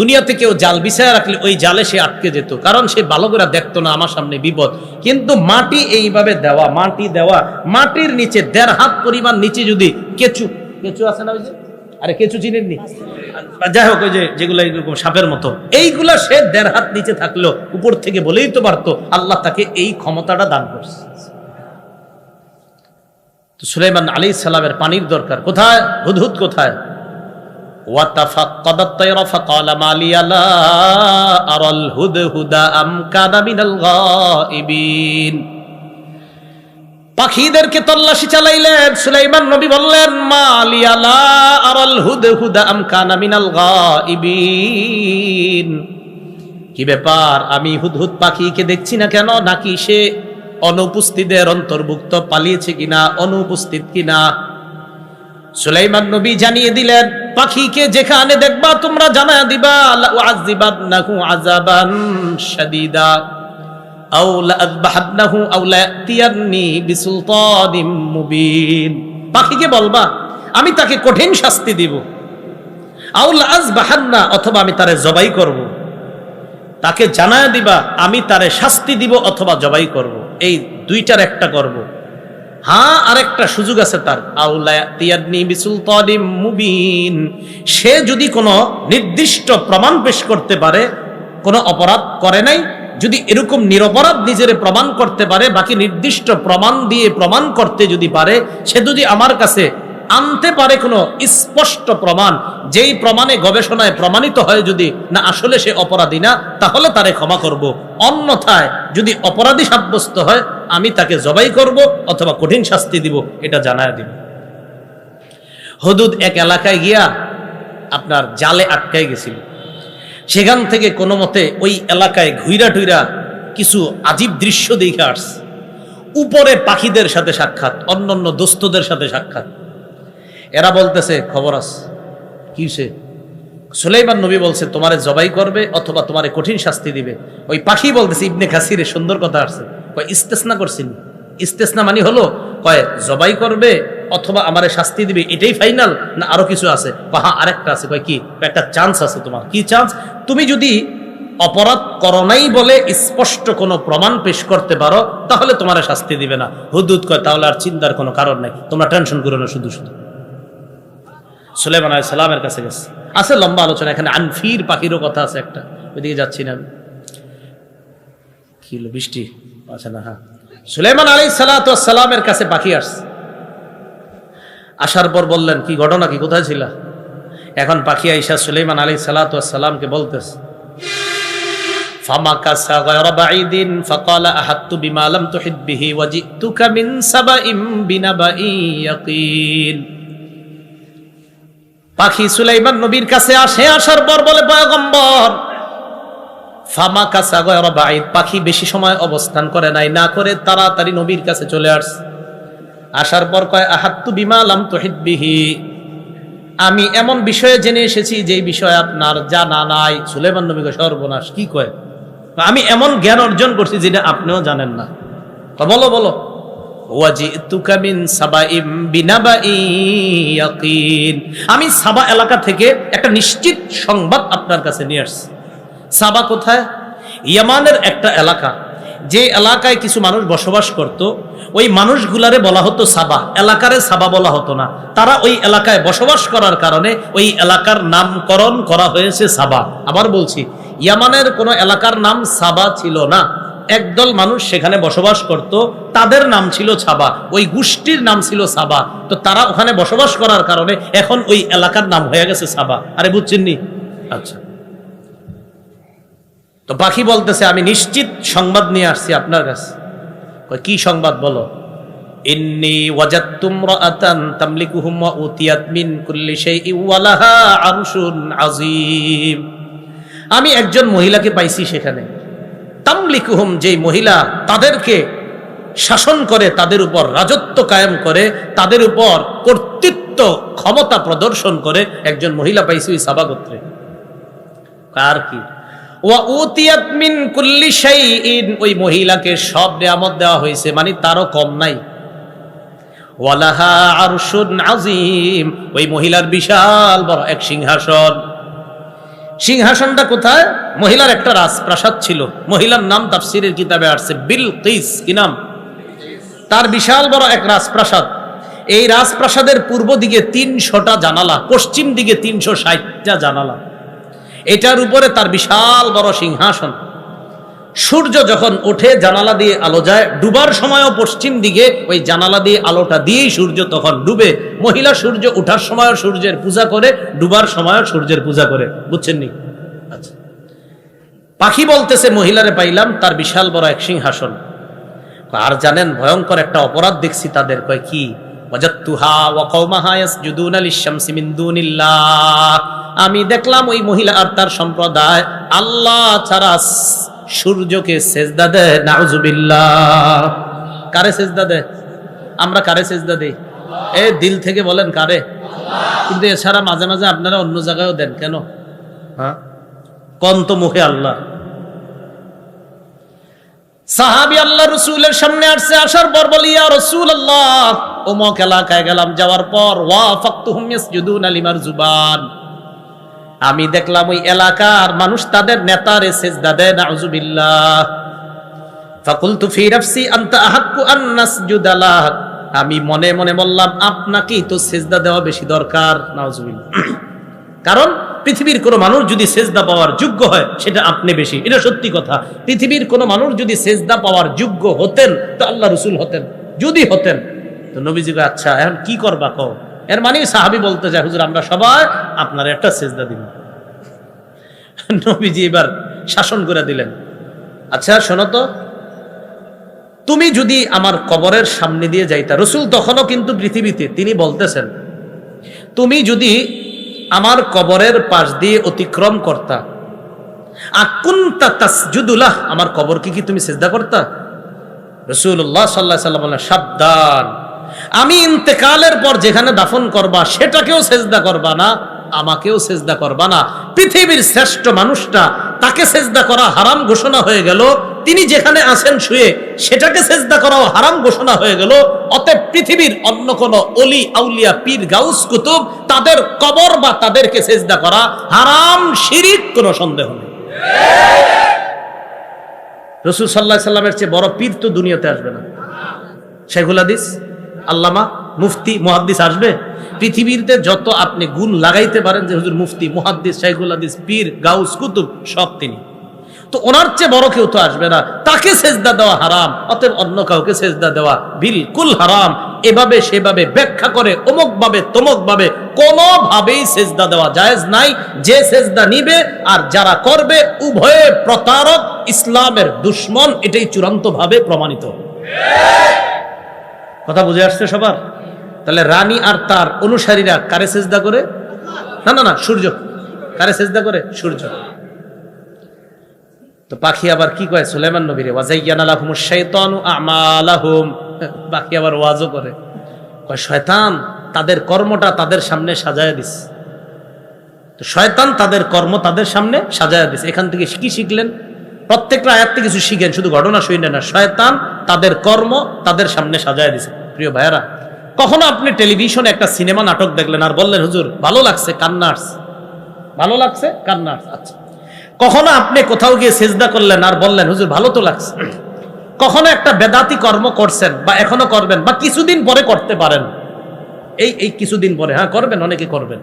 দুনিয়াতে কেউ জাল বিছায়া রাখলে ওই জালে সে আটকে যেত, কারণ সে ভালো করে দেখতো না আমার সামনে বিপদ। কিন্তু মাটি এইভাবে দেওয়া, মাটি দেওয়া, মাটির নিচে 1.5 হাত পরিমাণ নিচে যদি কেঁচু আছে না, ওই যে, আরে কেঁচু চিনেননি, যাই হোক, ওই যে যেগুলো এরকম সাপের মতো, এইগুলা সে 1.5 হাত নিচে থাকলো উপর থেকে বলেই তো পারতো। আল্লাহ তাকে এই ক্ষমতাটা দান করছে। তো সুলাইমান আলাইহিস সালামের পানির দরকার। কোথায়? হুদহুদ কোথায়? وَتَفَقَّدَ الطَّيْرَ فَقَالَ مَا لِيَ لَا أَرَى الْهُدْهُدَ أَمْ كَانَ مِنَ الْغَائِبِينَ। পাখিদেরকে তল্লাশি চালাইলেন। সুলাইমান নবী বললেন, মা লিয়া লা আরাল হুদহুদা আম কানা মিনাল গায়িবিন, কি ব্যাপার, আমি হুদহুদ পাখিকে দেখছি না কেন? নাকি সে অনুপস্থিতদের অন্তর্ভুক্ত, পালিয়েছে কিনা, অনুপস্থিত কিনা? সুলাইমান নবী জানিয়ে দিলেন, পাখিকে যেখানে দেখবা তোমরা জানায়া দিবা, লা উআযিবান্নাহু আযাবান শাদীদা আও লা আযবাহান্নাহু আও লা ইয়াতিয়ান্নি বিসুলতানিম মুবিন। পাখিকে বলবা আমি তাকে কঠিন শাস্তি দিব, আও লা আযবাহান্না, অথবা আমি তারে জবাই করব। তাকে জানায়া দিবা আমি তারে শাস্তি দিব অথবা জবাই করব, এই দুইটার একটা করব। হ্যাঁ, আরেকটা সুযোগ আছে তার, সে যদি কোনো নির্দিষ্ট প্রমাণ পেশ করতে পারে, কোনো অপরাধ করে নাই, যদি এরকম নিরপরাধ নিজের প্রমাণ করতে পারে, বাকি নির্দিষ্ট প্রমাণ দিয়ে প্রমাণ করতে যদি পারে, সে যদি আমার কাছে আনতে পারে কোনো স্পষ্ট প্রমাণ, যেই প্রমাণে গবেষণায় প্রমাণিত হয় যদি না আসলে সে অপরাধী না, তাহলে তারে ক্ষমা করব। অন্যথায় যদি অপরাধী সাব্যস্ত হয় আমি তাকে জবাই করব অথবা কঠিন শাস্তি দিব, এটা জানায় দিব। হুদহুদ এক এলাকায় গিয়া আপনার জালে আটকায় গেছিল। সেখান থেকে কোনো মতে ওই এলাকায় ঘুইরা টুইরা কিছু আজীব দৃশ্য দেখে আসছে। উপরে পাখিদের সাথে সাক্ষাৎ, অন্যান্য দোস্তদের সাথে সাক্ষাৎ। এরা বলতেছে, খবর আছে কি হইছে? সুলাইমান নবী বলছে তোমারে জবাই করবে অথবা তোমারে কঠিন শাস্তি দিবে। ওই পাখি বলতেছে, ইবনে কাসিরে সুন্দর কথা আসছে, কয় ইস্তেসনা করছেন। ইস্তেসনা মানে হলো, কয় জবাই করবে অথবা আমারে শাস্তি দিবে, এটাই ফাইনাল না আরো কিছু আছে? হ্যাঁ, আরেকটা আছে। কয় কি? একটা চান্স আছে তোমার। কি চান্স? তুমি যদি অপরাধ করো নাই বলে স্পষ্ট কোনো প্রমাণ পেশ করতে পারো তাহলে তোমারে শাস্তি দিবে না। হুদহুদ কয় তাহলে আর চিন্তার কোনো কারণ নাই, তোমরা টেনশন করো না। শুধু সুলাইমান আলাইহিস সালামের কাছে গেছে, আছে লম্বা আলোচনা। এখানে আনফির পাখিরও কথা আছে একটা, ওইদিকে যাচ্ছি না আমি। কি হলো, বৃষ্টি? আচ্ছা না, হ্যাঁ। সুলাইমান আলাইহিস সালাতু ওয়াস সালামের কাছে পাখি আসছে। আসার পর বললেন, কি ঘটনা, কি কোথায় ছিলা? এখন পাখি আইসা সুলাইমান আলাইহিস সালাতু ওয়াস সালামকে বলতেছে, ফামাকাসা গায়রা বাঈদিন ফাকালা আহাত্তু বিমা লাম তুহিত বিহি ওয়া জিতুকা মিন সাবাইম বিনাবাই ইয়াকিন। পাখি সুলাইমান নবীর কাছে আসে, আসার পর বলে, পয়গম্বর, ফামাকাসা গায়রা বাঈদ, পাখি বেশি সময় অবস্থান করে নাই, না করে তাড়াতাড়ি নবীর কাছে চলে আসছে। আসার পর কয়, আহাত্তু বিমা লাম তুহিত বিহি, আমি এমন বিষয়ে জেনে এসেছি যেই বিষয় আপনার জানা নাই। সুলাইমান নবী কয়, সর্বনাশ, কি কয়? আমি এমন জ্ঞান অর্জন করছি যেটা আপনিও জানেন না। বলো বলো। ওয়াজিতুকা মিন সাবাইম বিনাবাই ইয়াকিন, আমি সাবা এলাকা থেকে একটা নিশ্চিত সংবাদ আপনার কাছে নিয়ে আসছি। সাবা কোথায়? ইয়ামানের একটা এলাকা, যে এলাকায় কিছু মানুষ বসবাস করত, ওই মানুষগুলারে বলা হতো সাবা, এলাকারে সাবা বলা হতো না। তারা ওই এলাকায় বসবাস করার কারণে ওই এলাকার নামকরণ করা হয়েছে সাবা। আবার বলছি, ইয়ামানের কোনো এলাকার নাম সাবা ছিল না। একদল মানুষ সেখানে বসবাস করত, তাদের নাম ছিল সাবা, ওই গোষ্ঠীর নাম ছিল সাবা। তো তারা ওখানে বসবাস করার কারণে এখন ওই এলাকার নাম হয়ে গেছে সাবা। আরে বুঝছেন নি? আচ্ছা। তো পাখি বলতেছে, আমি নিশ্চিত সংবাদ নিয়ে আসছি আপনার কাছে। কি সংবাদ বলো? ইন্নী ওয়াজাদতু ইমরাআতান তামলিকুহুম ওয়া উতিয়াত মিন কুল্লি শাইইন ওয়া লাহা আরশুন আযীম। আমি একজন মহিলাকে পাইছি সেখানে, তামলিকুহুম, যেই মহিলা তাদেরকে শাসন করে, তাদের উপর রাজত্ব কায়েম করে, তাদের উপর কর্তৃত্ব ক্ষমতা প্রদর্শন করে একজন মহিলা পাইছি ওই সাবা গোত্রে। কার কি? ওয়া উতিয়াত মিন কুল্লি শাইইন, ওই মহিলাকে সব নিয়ামত দেওয়া হয়েছে, মানে তারও কম নাই। ওয়ালাহা আরশুন আযীম, ওই মহিলার বিশাল বড় এক সিংহাসন। সিংহাসনটা কোথায়? মহিলার একটা রাজপ্রাসাদ ছিল। মহিলার নাম তাফসীরের কিতাবে আসছে বিলকিস। কি নাম? তার বিশাল বড় এক রাজপ্রাসাদ। এই রাজপ্রাসাদের পূর্ব দিকে 300টা জানালা, পশ্চিম দিকে 360টা জানালা। এটার উপরে তার বিশাল বড় সিংহাসন। সূর্য যখন ওঠে জানালা দিয়ে আলো যায়, ডুবার সময়ও পশ্চিম দিকে ওই জানালা দিয়ে আলোটা দিয়েই সূর্য তখন ডুবে। মহিলা সূর্য ওঠার সময়ও সূর্যের পূজা করে, ডুবার সময়ও সূর্যের পূজা করে। বুঝছেন নি? আচ্ছা। পাখি বলতেছে, মহিলারে পাইলাম, তার বিশাল বড় এক সিংহাসন। আর জানেন, ভয়ঙ্কর একটা অপরাধ দেখছি তাদের। কয় কি? ওয়াজাদতুহা ওয়া কওমাহা ইয়াসজুদুনা লিশ-শামসি মিন দুনিল্লাহ, আমি দেখলাম ওই মহিলা আর তার সম্প্রদায় আল্লাহ ছাড়া সূর্যকে সেজদা দেয়। নাউজুবিল্লাহ। কারে সেজদা দেয়? আমরা কারে সেজদা দেই? এ দিল থেকে বলেন কারে? কিন্তু এছাড়া মাঝে মাঝে আপনারা অন্য জায়গায়ও দেন কেন? হ্যাঁ, কোন তো মুখে আল্লাহ। সাহাবী আল্লাহ রাসূলের সামনে আসছে, আসার পর বলি, ইয়া রাসূলুল্লাহ, অমুক এলাকায় গেলাম, যাওয়ার পর ওয়াফাকতুহুম ইয়াসজুদুনা লিমারজুবান, আমি দেখলাম ওই এলাকার মানুষ তাদের নেতারে সেজদা দেয়। নাউজুবিল্লাহ। ফাকুলতু ফি নাফসি আনতা আহাক্কু আন নাসজুদা লাক, আমি মনে মনে বললাম, আপনাকেই তো সেজদা দেওয়া বেশি দরকার। নাউজুবিল্লাহ। কারণ পৃথিবীর কোন মানুষ যদি সেজদা পাওয়ার যোগ্য হয় সেটা আপনি বেশি। এটা সত্যি কথা। পৃথিবীর কোন মানুষ যদি সেজদা পাওয়ার যোগ্য হতেন তো আল্লাহ রাসূল হতেন। যদি হতেন তো নবীজি কয়, আচ্ছা এখন কি করবা কও? এর মানে সাহাবী বলতে যায়, হুজুর আমরা সবাই আপনার একটা সেজদা দিব। নবীজি এবার শাসন করে দিলেন, আচ্ছা শোনো তো, তুমি যদি আমার কবরের সামনে দিয়ে যাইতা, রাসূল তখনও কিন্তু পৃথিবীতে, তিনি বলতেছেন, তুমি যদি আমার কবরের পাশ দিয়ে অতিক্রম করতা, আকুনতা তাসজুদুলাহ, আমার কবর কি তুমি সিজদা করতা? রাসূলুল্লাহ সাল্লাল্লাহু আলাইহি ওয়াসাল্লাম বলেন, সাবধান, আমি ইন্তেকালের পর যেখানে দাফন করবা সেটাকেও সেজদা করবা না, আমাকেও সেজদা করবা না। পৃথিবীর শ্রেষ্ঠ মানুষটা, তাকে সেজদা করা হারাম ঘোষণা হয়ে গেল, তিনি যেখানে আছেন শুয়ে সেটাকে সেজদা করাও হারাম ঘোষণা হয়ে গেল। অতএব পৃথিবীর অন্য কোন অলি আউলিয়া পীর গাউস কুতুব তাদের কবর বা তাদেরকে সেজদা করা হারাম, শিরিক, কোনো সন্দেহ নেই। রাসূল সাল্লাল্লাহু আলাইহি সাল্লামের চেয়ে বড় পীর তো দুনিয়াতে আসবে না। শাইখুল হাদিস, আল্লামা, মুফতি, মুহাদ্দিস আসবে? পৃথিবীতে যত আপনি গুণ লাগাইতে পারেন যে হুজুর মুফতি, মুহাদ্দিস, শাইখুল হাদিস, পীর, গাউস, কুতুব, সব তিনি। তো ওনার চেয়ে বড় কেউ তো আসবে না, তাকে সেজদা দেওয়া হারাম, অতএব অন্য কাউকে সেজদা দেওয়া বিলকুল হারাম। এভাবে সেভাবে ব্যাখ্যা করে অমুক ভাবে তমুক ভাবে কোনোভাবেই সেজদা দেওয়া জায়েজ নাই। যে সেজদা নিবে আর যারা করবে উভয়ে প্রতারক, ইসলামের দুশমন, এটাই চূড়ান্ত ভাবে প্রমাণিত। কথা বুঝে আসছে সবার? তাহলে রানী আর তার অনুসারীরা কারে সেজদা করে? না না না, সূর্য। কারে সেজদা করে? সূর্য। তো পাখি আবার কি কয় সুলাইমান নবীরে, ওয়াজাইয়ানা লাহুমুশ শাইতানু আমালাহুম। পাখি আবার ওয়াজও করে, কয় শয়তান তাদের কর্মটা তাদের সামনে সাজায় দিস। তো শয়তান তাদের কর্ম তাদের সামনে সাজায় দিস। এখান থেকে কি শিখলেন? প্রত্যেকটা আয়াত থেকে কিছু শিখেন, শুধু ঘটনা শুনেন না। শয়তান তাদের কর্ম তাদের সামনে সাজায় দিছে। প্রিয় ভাইয়ারা, কখনো আপনি টেলিভিশনে একটা সিনেমা নাটক দেখলেন আর বললেন হুজুর ভালো লাগছে, কান্না আসছে, ভালো লাগছে, কান্না আসছে। আচ্ছা, কখনো আপনি কোথাও গিয়ে সেজদা করলেন আর বললেন হুজুর ভালো তো লাগছে। কখনো একটা বেদাতি কর্ম করছেন বা এখনো করবেন বা কিছুদিন পরে করতে পারেন, এই কিছুদিন পরে, হ্যাঁ করবেন, অনেকে করবেন।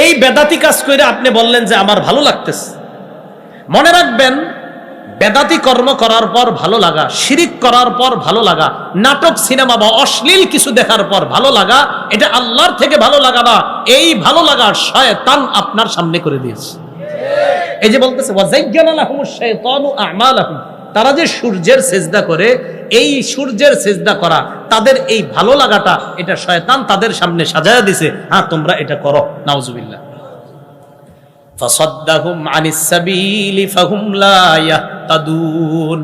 এই বেদাতি কাজ করে আপনি বললেন যে আমার ভালো লাগতেছে। মনে রাখবেন, বেদাতি কর্ম করার পর ভালো লাগা, শিরিক করার পর ভালো লাগা, নাটক সিনেমা বা অশ্লীল কিছু দেখার পর ভালো লাগা, এটা আল্লাহর থেকে ভালো লাগা না। এই ভালো লাগা শয়তান আপনার সামনে করে দিয়েছে। এই যে বলতেছে ওয়াজাইয়ানা লাহুমুশ শাইতানু আমালাহুম, তারা যে সূর্যের সেজদা করে, এই সূর্যের সেজদা করা, তাদের এই ভালো লাগাটা, এটা শয়তান তাদের সামনে সাজায়া দিছে, হ্যাঁ তোমরা এটা করো। নাউজুবিল্লাহ। ফাসাদ্দাহুম আনিস সাবিলি ফাহুম লা ইয়াহতাদুন।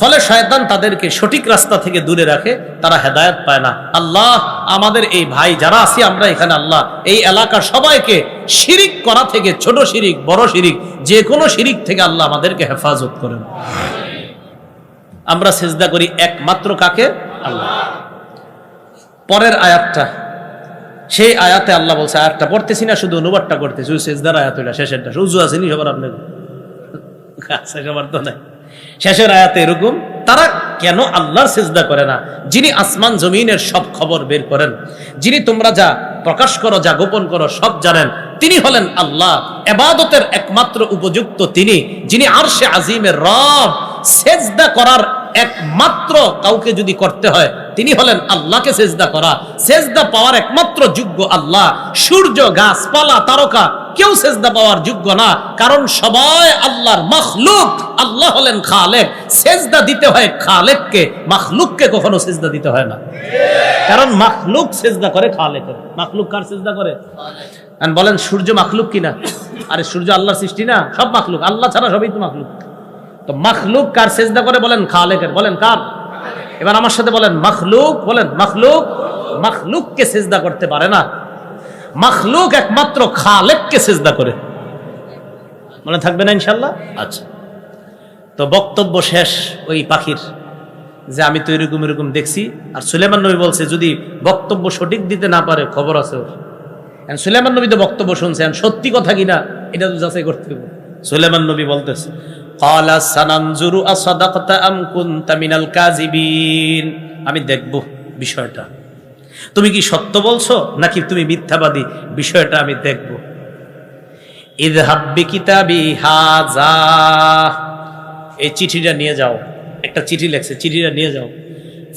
ফলে শয়তান তাদেরকে সঠিক রাস্তা থেকে দূরে রাখে, তারা হেদায়েত পায় না। আল্লাহ আমাদের এই ভাই যারা আছি আমরা এখানে, আল্লাহ এই এলাকার সবাইকে শিরিক করা থেকে, ছোট শিরিক বড় শিরিক যে কোনো শিরিক থেকে আল্লাহ আমাদেরকে হেফাজত করেন। আমরা সিজদা করি একমাত্র কাকে? আল্লাহ। পরের আয়াতটা, সেই আয়াতে আল্লাহ বলছে, আয়াতটা পড়তেছি না, শুধু অনুবাদটা করতেছি, সিজদার আয়াত ওইটা শেষেরটা। উজু আসেনি সবার? আপনার সবার তো নাই। শেষের আয়াতে এরকম, তারা কেন আল্লাহর সিজদা করে না, যিনি আসমান জমিনের সব খবর বের করেন, যিনি তোমরা যা প্রকাশ করো যা গোপন করো সব জানেন, তিনি হলেন আল্লাহ। ইবাদতের একমাত্র উপযুক্ত তিনি, যিনি আরশে আজিমের রব। সিজদা করার একমাত্র কাউকে যদি করতে হয় তিনি হলেন আল্লাহকে সিজদা করা। সিজদা পাওয়ার একমাত্র যোগ্য আল্লাহ। সূর্য, গাছপালা, তারকা কেউ সিজদা পাওয়ার যোগ্য না, কারণ সবাই আল্লাহর মাখলুক। আল্লাহ হলেন খালেক, সিজদা দিতে হয় খালেককে, মাখলুককে কখনো সিজদা দিতে হয় না। কারণ মাখলুক সিজদা করে খালেকের। মাখলুক কার সিজদা করে? বলেন সূর্য মাখলুক কিনা? আরে সূর্য আল্লাহর সৃষ্টি না, সব মাখলুক, আল্লাহ ছাড়া সবই তো মাখলুক। তো মাখলুক কার সিজদা করে? বলেন খালেকের। বলেন কার? এবার আমার সাথে বলেন মাখলুক। বলেন মাখলুক। মাখলুককে সিজদা করতে পারে না, মাখলুক একমাত্র খালেককে সিজদা করে। মনে থাকবে না ইনশাআল্লাহ? আচ্ছা, তো বক্তব্য শেষ ওই পাখির, যে আমি তো এরকম এরকম দেখছি। আর সুলাইমান নবী বলছে যদি বক্তব্য সঠিক দিতে না পারে খবর আছে ওর। সুলাইমান নবী তো বক্তব্য শুনছেন, সত্যি কথা কিনা এটা তো যাচাই করতে হবে। সুলাইমান নবী বলতেছে, ক্বালা সানানজুরু আসাদাকতা আম কুনতা মিনাল কাযিবিন। আমি দেখব বিষয়টা, তুমি কি সত্য বলছো নাকি তুমি মিথ্যাবাদী, বিষয়টা আমি দেখব। ইযহাব বিকিতাবি হাযা, এই চিঠিটা নিয়ে যাও। একটা চিঠি লেখছে, চিঠিটা নিয়ে যাও।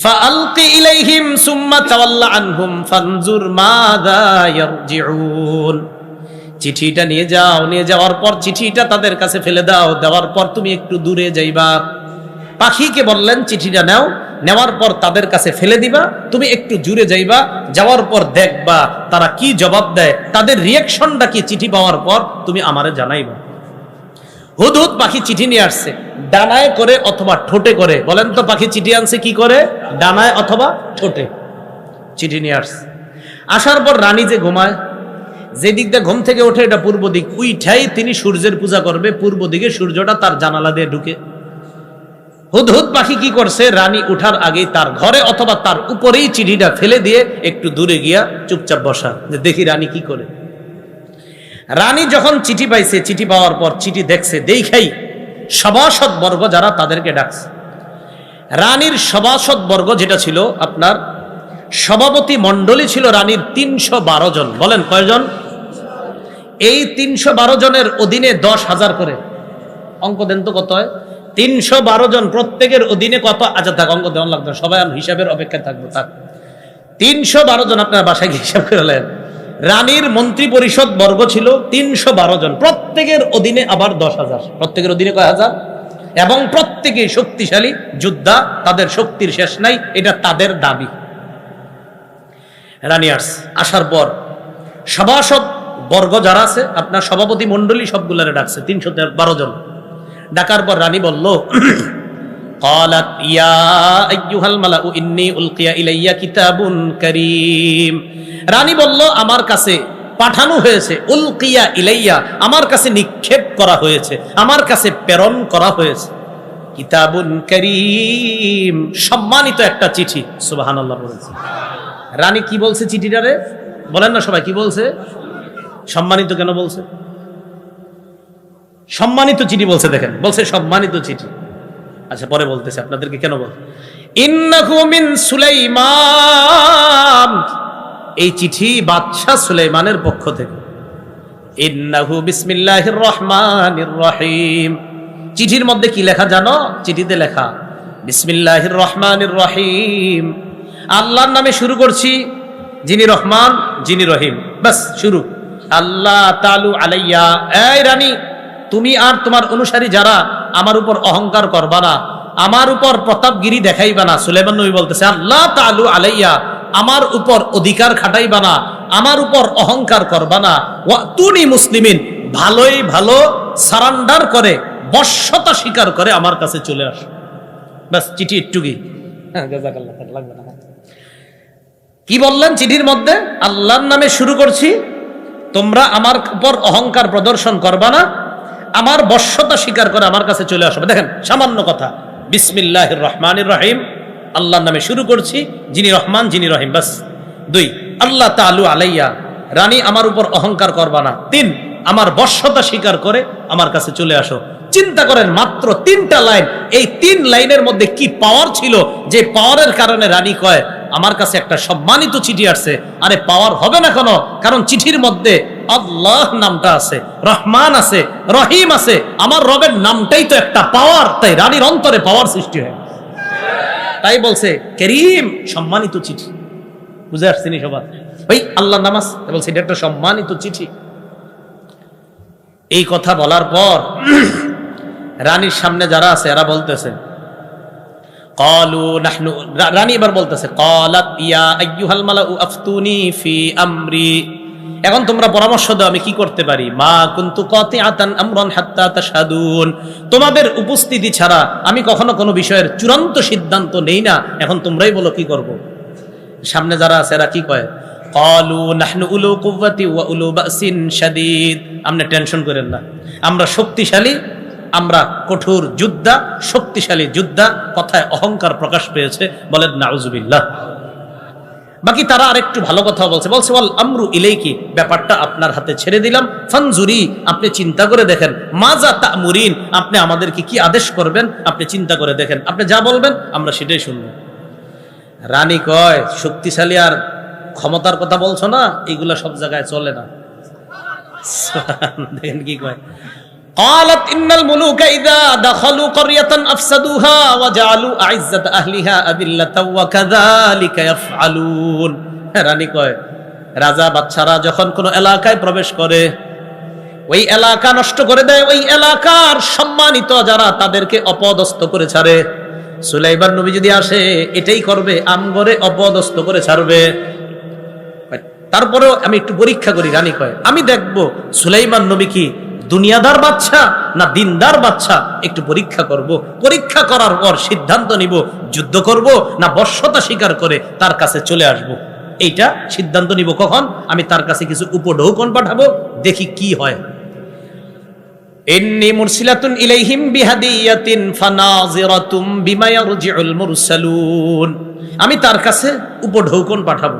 ফাআলকি ইলাইহিম সুম্মা তাওয়াল্লা আনহুম ফানজুর মাযা ইয়ারজিউন। চিঠিটা নিয়ে যাও, নিয়ে যাওয়ার পর চিঠিটা তাদের কাছে ফেলে দাও, দেওয়ার পর তুমি একটু দূরে যাইবা। পাখিকে বললেন চিঠিটা নাও, নেওয়ার পর তাদের কাছে ফেলে দিবা, তুমি একটু দূরে যাইবা, যাওয়ার পর দেখবা তারা কি জবাব দেয়, তাদের রিয়াকশনটা কি চিঠি পাওয়ার পর তুমি আমারে জানাইবা। হুদহুদ পাখি চিঠি নিয়ে আসছে, ডানায় করে অথবা ঠোঁটে করে। বলেন তো পাখি চিঠি আনছে কি করে? ডানায় অথবা ঠোঁটে চিঠি নিয়ে আসছে। আসার পর রানী যে ঘুমায়, যে দিক দিয়ে ঘুম থেকে ওঠে এটা পূর্ব দিক, উইঠাই তিনি সূর্যের পূজা করবে। পূর্ব দিকে সূর্যটা তার জানালা দিয়ে ঢুকে। হুদহুদ পাখি কি করছে? রানী উঠার আগেই তার ঘরে অথবা তার উপরেই চিঠিটা ফেলে দিয়ে একটু দূরে গিয়া চুপচাপ বসা, যে দেখি রানী কি করে। রানী যখন চিঠি পাইছে, চিঠি পাওয়ার পর চিঠি দেখছে, দেখাই সভাসদ বর্গ যারা তাদেরকে ডাকছে। রানীর সভাসদ বর্গ যেটা ছিল, আপনার সভাপতি মণ্ডলী ছিল রানীর 312 জন। বলেন কয়জন? এই 312 জনের অধীনে 10,000 করে অঙ্ক দেন তো কত হয়? 312 জন, প্রত্যেকের অধীনে কত? আচ্ছা থাক, অঙ্ক দেওয়া লাগবে, সবাই হিসাবের অপেক্ষায় থাকবো। থাক, 312 জন আপনার বাসায় গিয়ে হিসাব করে নেন। রানীর মন্ত্রী পরিষদ বর্গ ছিল 312 জন, প্রত্যেকের অধীনে আবার 10,000, প্রত্যেকের অধীনে কয় হাজার, এবং প্রত্যেকেই শক্তিশালী যোদ্ধা, তাদের শক্তির শেষ নাই, এটা তাদের দাবি। রানী আসার পর সভাসদ বর্গ যারা আছে, আপনার সভাপতি মন্ডলী সবগুলারে ডাকছে, 312 জন। ডাকার পর রানী বলল, قالت يا أيها الملأ إني ألقي إلي كتاب كريم। রানী বলল, আমার কাছে পাঠানো হয়েছে, উলকিয়া ইলাইয়া, আমার কাছে নিক্ষেপ করা হয়েছে, আমার কাছে প্রেরণ করা হয়েছে, কিতাবুন কারীম, সম্মানিত একটা চিঠি। সুবহানাল্লাহ বলেছে। রানী কি বলছে চিঠিটারে? বলেন না সবাই, কি বলছে? সম্মানিত কেন বলছে? সম্মানিত চিঠি বলছে, দেখেন, বলছে সম্মানিত চিঠি। আচ্ছা পরে বলতেছে আপনাদেরকে কেন বল। ইন্নাহু মিন সুলাইমান, এই চিঠি বাদশা সুলাইমানের পক্ষ থেকে। ইন্নাহু বিসমিল্লাহির রহমানির রহিম। চিঠির মধ্যে কি লেখা জানো? চিঠিতে লেখা বিসমিল্লাহির রহমানির রহিম, আল্লাহর নামে শুরু করছি, যিনি রহমান যিনি রহিম, বাস শুরু। আল্লাহ তালু আলাইয়া, এই রানী তুমি আর তোমার অনুসারী যারা আমার উপর অহংকার করবা না, আমার উপর প্রতাপগিরি দেখাইবা না। সুলাইমান নবী বলতেছে, আল্লাহ তালু আলাইয়া, আমার উপর অধিকার খাটাইবা না, আমার উপর অহংকার করবা না। ওয়াতুনি মুসলিমিন, ভালোই ভালো সারান্ডার করে, বশ্যতা স্বীকার করে আমার কাছে চলে আসো। বাস, চিঠি একটুকি। লাগবে না। কি বললেন চিঠির মধ্যে? আল্লাহর নামে শুরু করছি, তোমরা আমার উপর অহংকার প্রদর্শন করবা না, আমার বশ্যতা স্বীকার করে আমার কাছে চলে আসবে। দেখেন সামান্য কথা, বিসমিল্লাহির রহমানির রহিম, আল্লাহর নামে শুরু করছি, যিনি রহমান যিনি রহিম, বাস। 2, আল্লাহ তাআলু আলাইয়া, রানী আমার উপর অহংকার করবা না। 3, আমার বশ্যতা স্বীকার করে আমার কাছে চলে আসো। চিন্তা করেন, মাত্র 3টা লাইন, এই 3 লাইনের মধ্যে কি পাওয়ার ছিল, যে পাওয়ারের কারণে রানী কয় আমার কাছে একটা সম্মানিত চিঠি আসছে। আরে পাওয়ার হবে না কেন? কারণ চিঠির মধ্যে আল্লাহ নামটা আছে, রহমান আছে, রহিম আছে, আমার রবের নামটাই তো একটা পাওয়ার, তাই রানীর অন্তরে পাওয়ার সৃষ্টি হয়। তাই বলছে করিম, সম্মানিত চিঠি। বুঝে আসছেনি সবার? ওই আল্লাহ নাম আছে, বলছে এটা একটা সম্মানিত চিঠি। এই কথা বলার পর রানীর সামনে যারা আছে এরা বলতেছে, ক্বালু নাহনু, রানী এবার বলতেছে, ক্বালাত ইয়া আইয়ুহাল মালাউ আফতুনি ফি আমরি, এখন তোমরা পরামর্শ দাও আমি কি করতে পারি। মা কুনতু কাতিআতান আমরান হাত্তা তাশহাদুন, তোমাদের উপস্থিতি ছাড়া আমি কখনো কোনো বিষয়ের চূড়ান্ত সিদ্ধান্ত নেই না, এখন তোমরাই বলো কি করব। সামনে যারা আছে এরা কি কয়, ক্বালু নাহনু উলু কুওয়াতি ওয়া উলু বাসিন শাদীদ, আপনি টেনশন করেন না, আমরা শক্তিশালী, আমরা কঠোর যোদ্ধা, শক্তিশালী যোদ্ধা। কথায় অহংকার প্রকাশ পেয়েছে, বলেন নাউজুবিল্লাহ। বাকি তারা আরেকটু ভালো কথা বলছে, বলছে ওয়াল আমরু ইলাইকি, ব্যাপারটা আপনার হাতে ছেড়ে দিলাম, ফানজুরি, আপনি চিন্তা করে দেখেন, মাজা তা'মুরিন, আপনি আমাদেরকে কি আদেশ করবেন, আপনি চিন্তা করে দেখেন, আপনি যা বলবেন আমরা সেটাই শুনব। রানী কয়, শক্তিশালী আর ক্ষমতার কথা বলছো না, এগুলা সব জায়গায় চলে না। দেখেন কি কয়, قالت إن الملوك إذا دخلوا قرية أفسدوها وجعلوا أعزة أهلها أذلة وكذلك يفعلون। রানী কয়, রাজা বাদশারা যখন কোন এলাকায় প্রবেশ করে, ওই এলাকা নষ্ট করে দেয়, ওই এলাকার সম্মানিত যারা তাদেরকে অপদস্থ করে ছাড়ে। সুলাইমান নবী যদি আসে এটাই করবে, আমগরে অপদস্থ করে ছাড়বে। তারপরেও আমি একটু পরীক্ষা করি। রানী কয়, আমি দেখবো সুলাইমান নবী কি দুনিয়াদার বাদশা না দিনদার বাদশা, একটু পরীক্ষা করব। পরীক্ষা করার পর সিদ্ধান্ত নিব, যুদ্ধ করব না বশ্যতা স্বীকার করে তার কাছে চলে আসব। এইটা সিদ্ধান্ত নিব কখন, আমি তার কাছে কিছু উপঢৌকন পাঠাবো, দেখি কি হয়। ইন্নী মুরসিলাতুন ইলাইহিম বিহাদিয়াতিন ফানাযিরাতুম বিমা ইয়ারজিউল মুরসালুন, আমি তার কাছে উপঢৌকন পাঠাবো,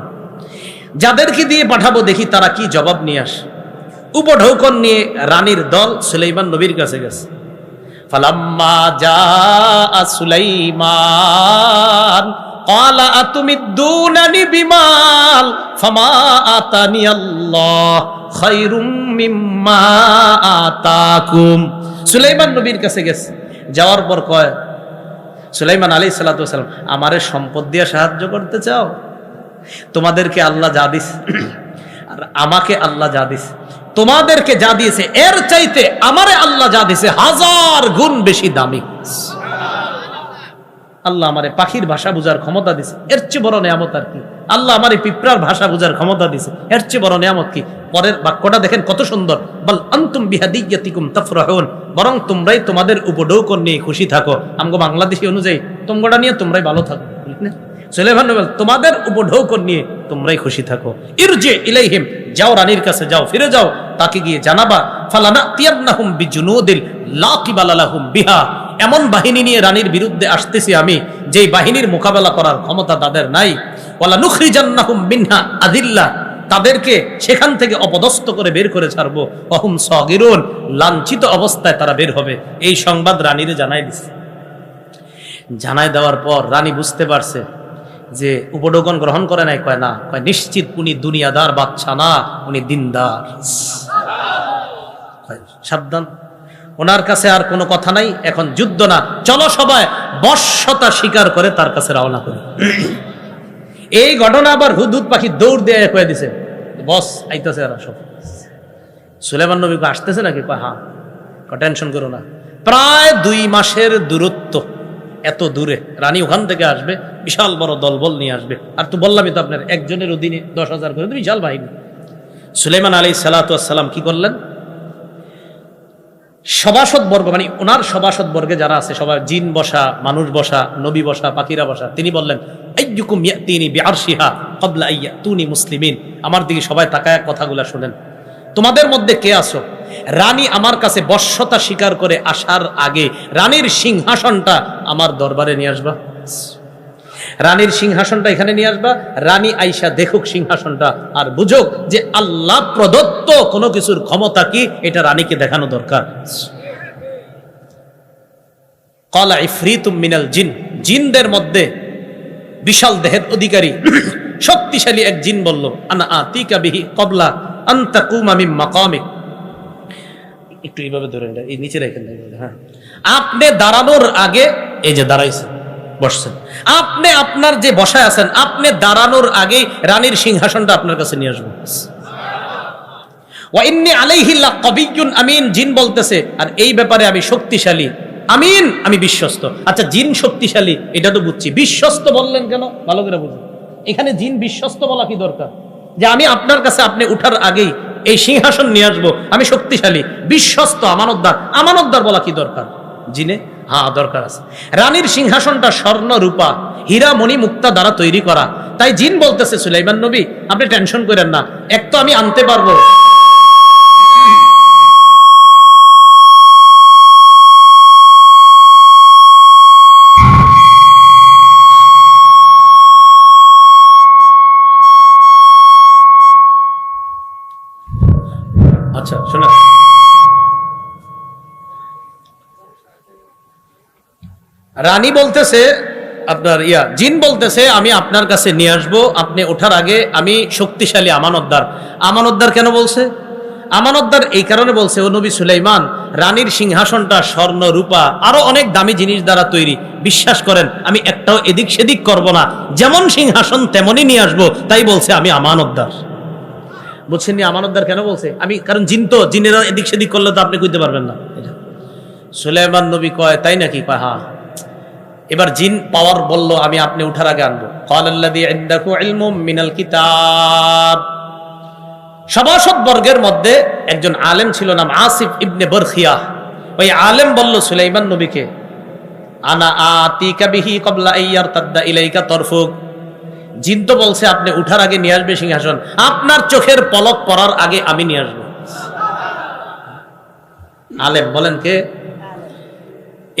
যাদেরকে দিয়ে পাঠাবো দেখি তারা কি জবাব নিয়ে আসে। উপঢৌকন নিয়ে রানীর দল সুলাইমান নবীর কাছে গেছে। ফালাম্মা জাআ সুলাইমান ক্বালা আতুমিদ্দুনানি বিমাল ফামা আতানি আল্লাহ খায়রুম মিম্মা আতাকুম। সুলাইমান নবীর কাছে গেছে, যাওয়ার পর কয়, সুলাইমান আলাইহিস সালাতু ওয়াস সালাম, আমারে সম্পদ দিয়ে সাহায্য করতে চাও? তোমাদেরকে আল্লাহ যা দিছে আর আমাকে আল্লাহ যা দিছে, তোমাদেরকে যা দিয়েছে এর চাইতে আমারে আল্লাহ যা দিছে 1000 গুণ বেশি দামি। আল্লাহ আমারে পাখির ভাষা বুঝার ক্ষমতা দিছে, এর চেয়ে বড় নিয়ামত আর কি? আল্লাহ আমারে পিঁপড়ার ভাষা বুঝার ক্ষমতা দিছে, এর চেয়ে বড় নিয়ামত কি? পরের বাক্যটা দেখেন কত সুন্দর, বল আনতুম বিহাদিয়াতিকুম তাফরাহুন, বরং তোমরাই তোমাদের উপঢৌকন নিয়ে খুশি থাকো। আমগো বাংলাদেশী অনুযায়ী তোমরা নিয়ে তোমরাই ভালো থাকো। সুলাইমান নবী তোমাদের উপঢৌকন নিয়ে তোমরাই খুশি থাকো। ইরজি ইলাইহিম, যাও রানীর কাছে যাও, ফিরে যাও, তাকে গিয়ে জানাবা ফালানাতিয়ান্নাহুম বিজুনুদিল লা কিবালা লাহুম বিহা, এমন বাহিনী নিয়ে রানীর বিরুদ্ধে আসতেছি আমি যেই বাহিনীর মোকাবেলা করার ক্ষমতা তাদের নাই। ওয়ালা নুখরিজান্নাহুম মিনহা আদিল্লা, তাদেরকে সেখান থেকে অপদস্থ করে বের করে ছাড়বো। ওয়াহুম সাগিরুন, লাঞ্ছিত অবস্থায় তারা বের হবে। এই সংবাদ রানীরে জানাই দিছে। জানাই দেওয়ার পর রানী বুঝতে পারছে যে উপঢৌকন গ্রহণ করে নাই। কয় না, কয় নিশ্চিত উনি দুনিয়াদার বাচ্চা না, উনি দিনদার। সাবধান, ওনার কাছে আর কোনো কথা নাই, এখন যুদ্ধ না, চলো সবাই বশ্যতা স্বীকার করে তার কাছে রওনা করি। এই ঘটনা আবার হুদহুদ পাখি দৌড় দিয়ে কয়ে দিছে, বস আইতেছে এরা সব। সুলাইমান নবী আসতেছে নাকি? কয় হ্যাঁ। টেনশন করো না, প্রায় 2 মাসের দূরত্ব, এত দূরে রানী ওখান থেকে আসবে, বিশাল বড় দলবল নিয়ে আসবে। আর তো বললামই তো আপনার, একজনের অধীনে 10,000 করে বিশাল বাহিনী। সুলাইমান আলাইহিস সালাতু ওয়াস সালাম কি করলেন? সভাসদ বর্গ, মানে ওনার সভাসদ বর্গে যারা আছে সবাই, জিন বসা, মানুষ বসা, নবী বসা, পাখিরা বসা, তিনি বললেন আইয়ুকুম ইয়াতিনি বিআরশিহা ক্বাবলা আইয়াতুনি মুসলিমিন, আমার দিকে সবাই তাকায় কথাগুলা শুনেন। তোমাদের মধ্যে কে আছো রানী আমার কাছে বশ্যতা স্বীকার করে আসার আগে রানীর সিংহাসনটা আমার দরবারে নিয়ে আসবা। রানীর সিংহাসনটা এখানে নিয়ে আসবা, রানী আইসা দেখুক সিংহাসনটা আর বুঝুক যে আল্লাহ প্রদত্ত কোনো কিছুর ক্ষমতা কি, এটা রানীকে দেখানো দরকার। ক্বালা ইফরিতুম মিনাল জিন, জিনদের মধ্যে বিশাল দেহের অধিকারী শক্তিশালী এক জিন বলল, আনা আতিকা বিহি ক্বাবলা আন তাকুমা মিন মাকামিক। একটু এইভাবে ধরে এই নিচে রেখে দেন। হ্যাঁ, আপনি দাঁড়ানোর আগে, এই যে দাঁড়াইছেন, বসছেন, আপনি আপনার যে বসায় আছেন, আপনি দাঁড়ানোর আগে রানীর সিংহাসনটা আপনার কাছে নিয়ে আসবো। ওয়া ইন্নী আলাইহি লাকাবিয়্যুন আমিন, জিন বলতেছে, আর এই ব্যাপারে আমি শক্তিশালী, আমিন, আমি বিশ্বস্ত। আচ্ছা, জিন শক্তিশালী এটা তো বুঝছি, বিশ্বস্ত বললেন কেন? ভালো করে বুঝুন। এখানে জিন বিশ্বস্ত বলা কি দরকার? যে আমি আপনার কাছে আপনি উঠার আগেই এই সিংহাসন নিয়ে আসবো, আমি শক্তিশালী, বিশ্বস্ত, আমানতদার। আমানতদার বলা কি দরকার জিনে? হ্যাঁ, দরকার আছে। রানীর সিংহাসনটা স্বর্ণ রূপা হীরা মণি মুক্তা দ্বারা তৈরি করা, তাই জিন বলতেছে সুলাইমান নবী আপনি টেনশন করেন না, এক তো আমি আনতে পারবো, আচ্ছা শোনা, রানী বলতেছে আপনার জিন বলতেছে আমি আপনার কাছে নিয়ে আসবো, আপনি ওঠার আগে আমি শক্তিশালী আমানতদার। আমানতদার কেন বলছে? আমানতদার এই কারণে বলছে, ও নবী সুলাইমান, রানীর সিংহাসনটা স্বর্ণ রূপা আরো অনেক দামি জিনিস দ্বারা তৈরি, বিশ্বাস করেন আমি একটাও এদিক সেদিক করব না, যেমন সিংহাসন তেমনই নিয়ে আসবো, তাই বলছে আমি আমানতদার। বুঝছেন নি আমানতদার কেন বলছে? আমি, কারণ জিন তো, জিনেরা এদিক সেদিক করলে তো আপনি কইতে পারবেন না। সুলাইমান নবী কয় তাই নাকি? কয় হ্যাঁ। এবার জিন পাওয়ার বলল আমি আপনি উঠার আগে আনবো। ক্বালাল্লাযী ইনদাহু ইলমুম মিনাল কিতাব, সভাসদ বর্গের মধ্যে একজন আলেম ছিল, নাম আসিফ ইবনে বরখিয়া। ওই আলেম বলল সুলাইমান নবীকে, আনা আতিকা বিহি ক্বাবলা আইয়ারতাদ্দা ইলাইকা তরফুক, জিন তো বলছে আপনি উঠার আগে নিয়ে আসবে সিংহাসন, আপনার চোখের পলক পড়ার আগে আমি নিয়ে আসবো। আলেম বলেন কে?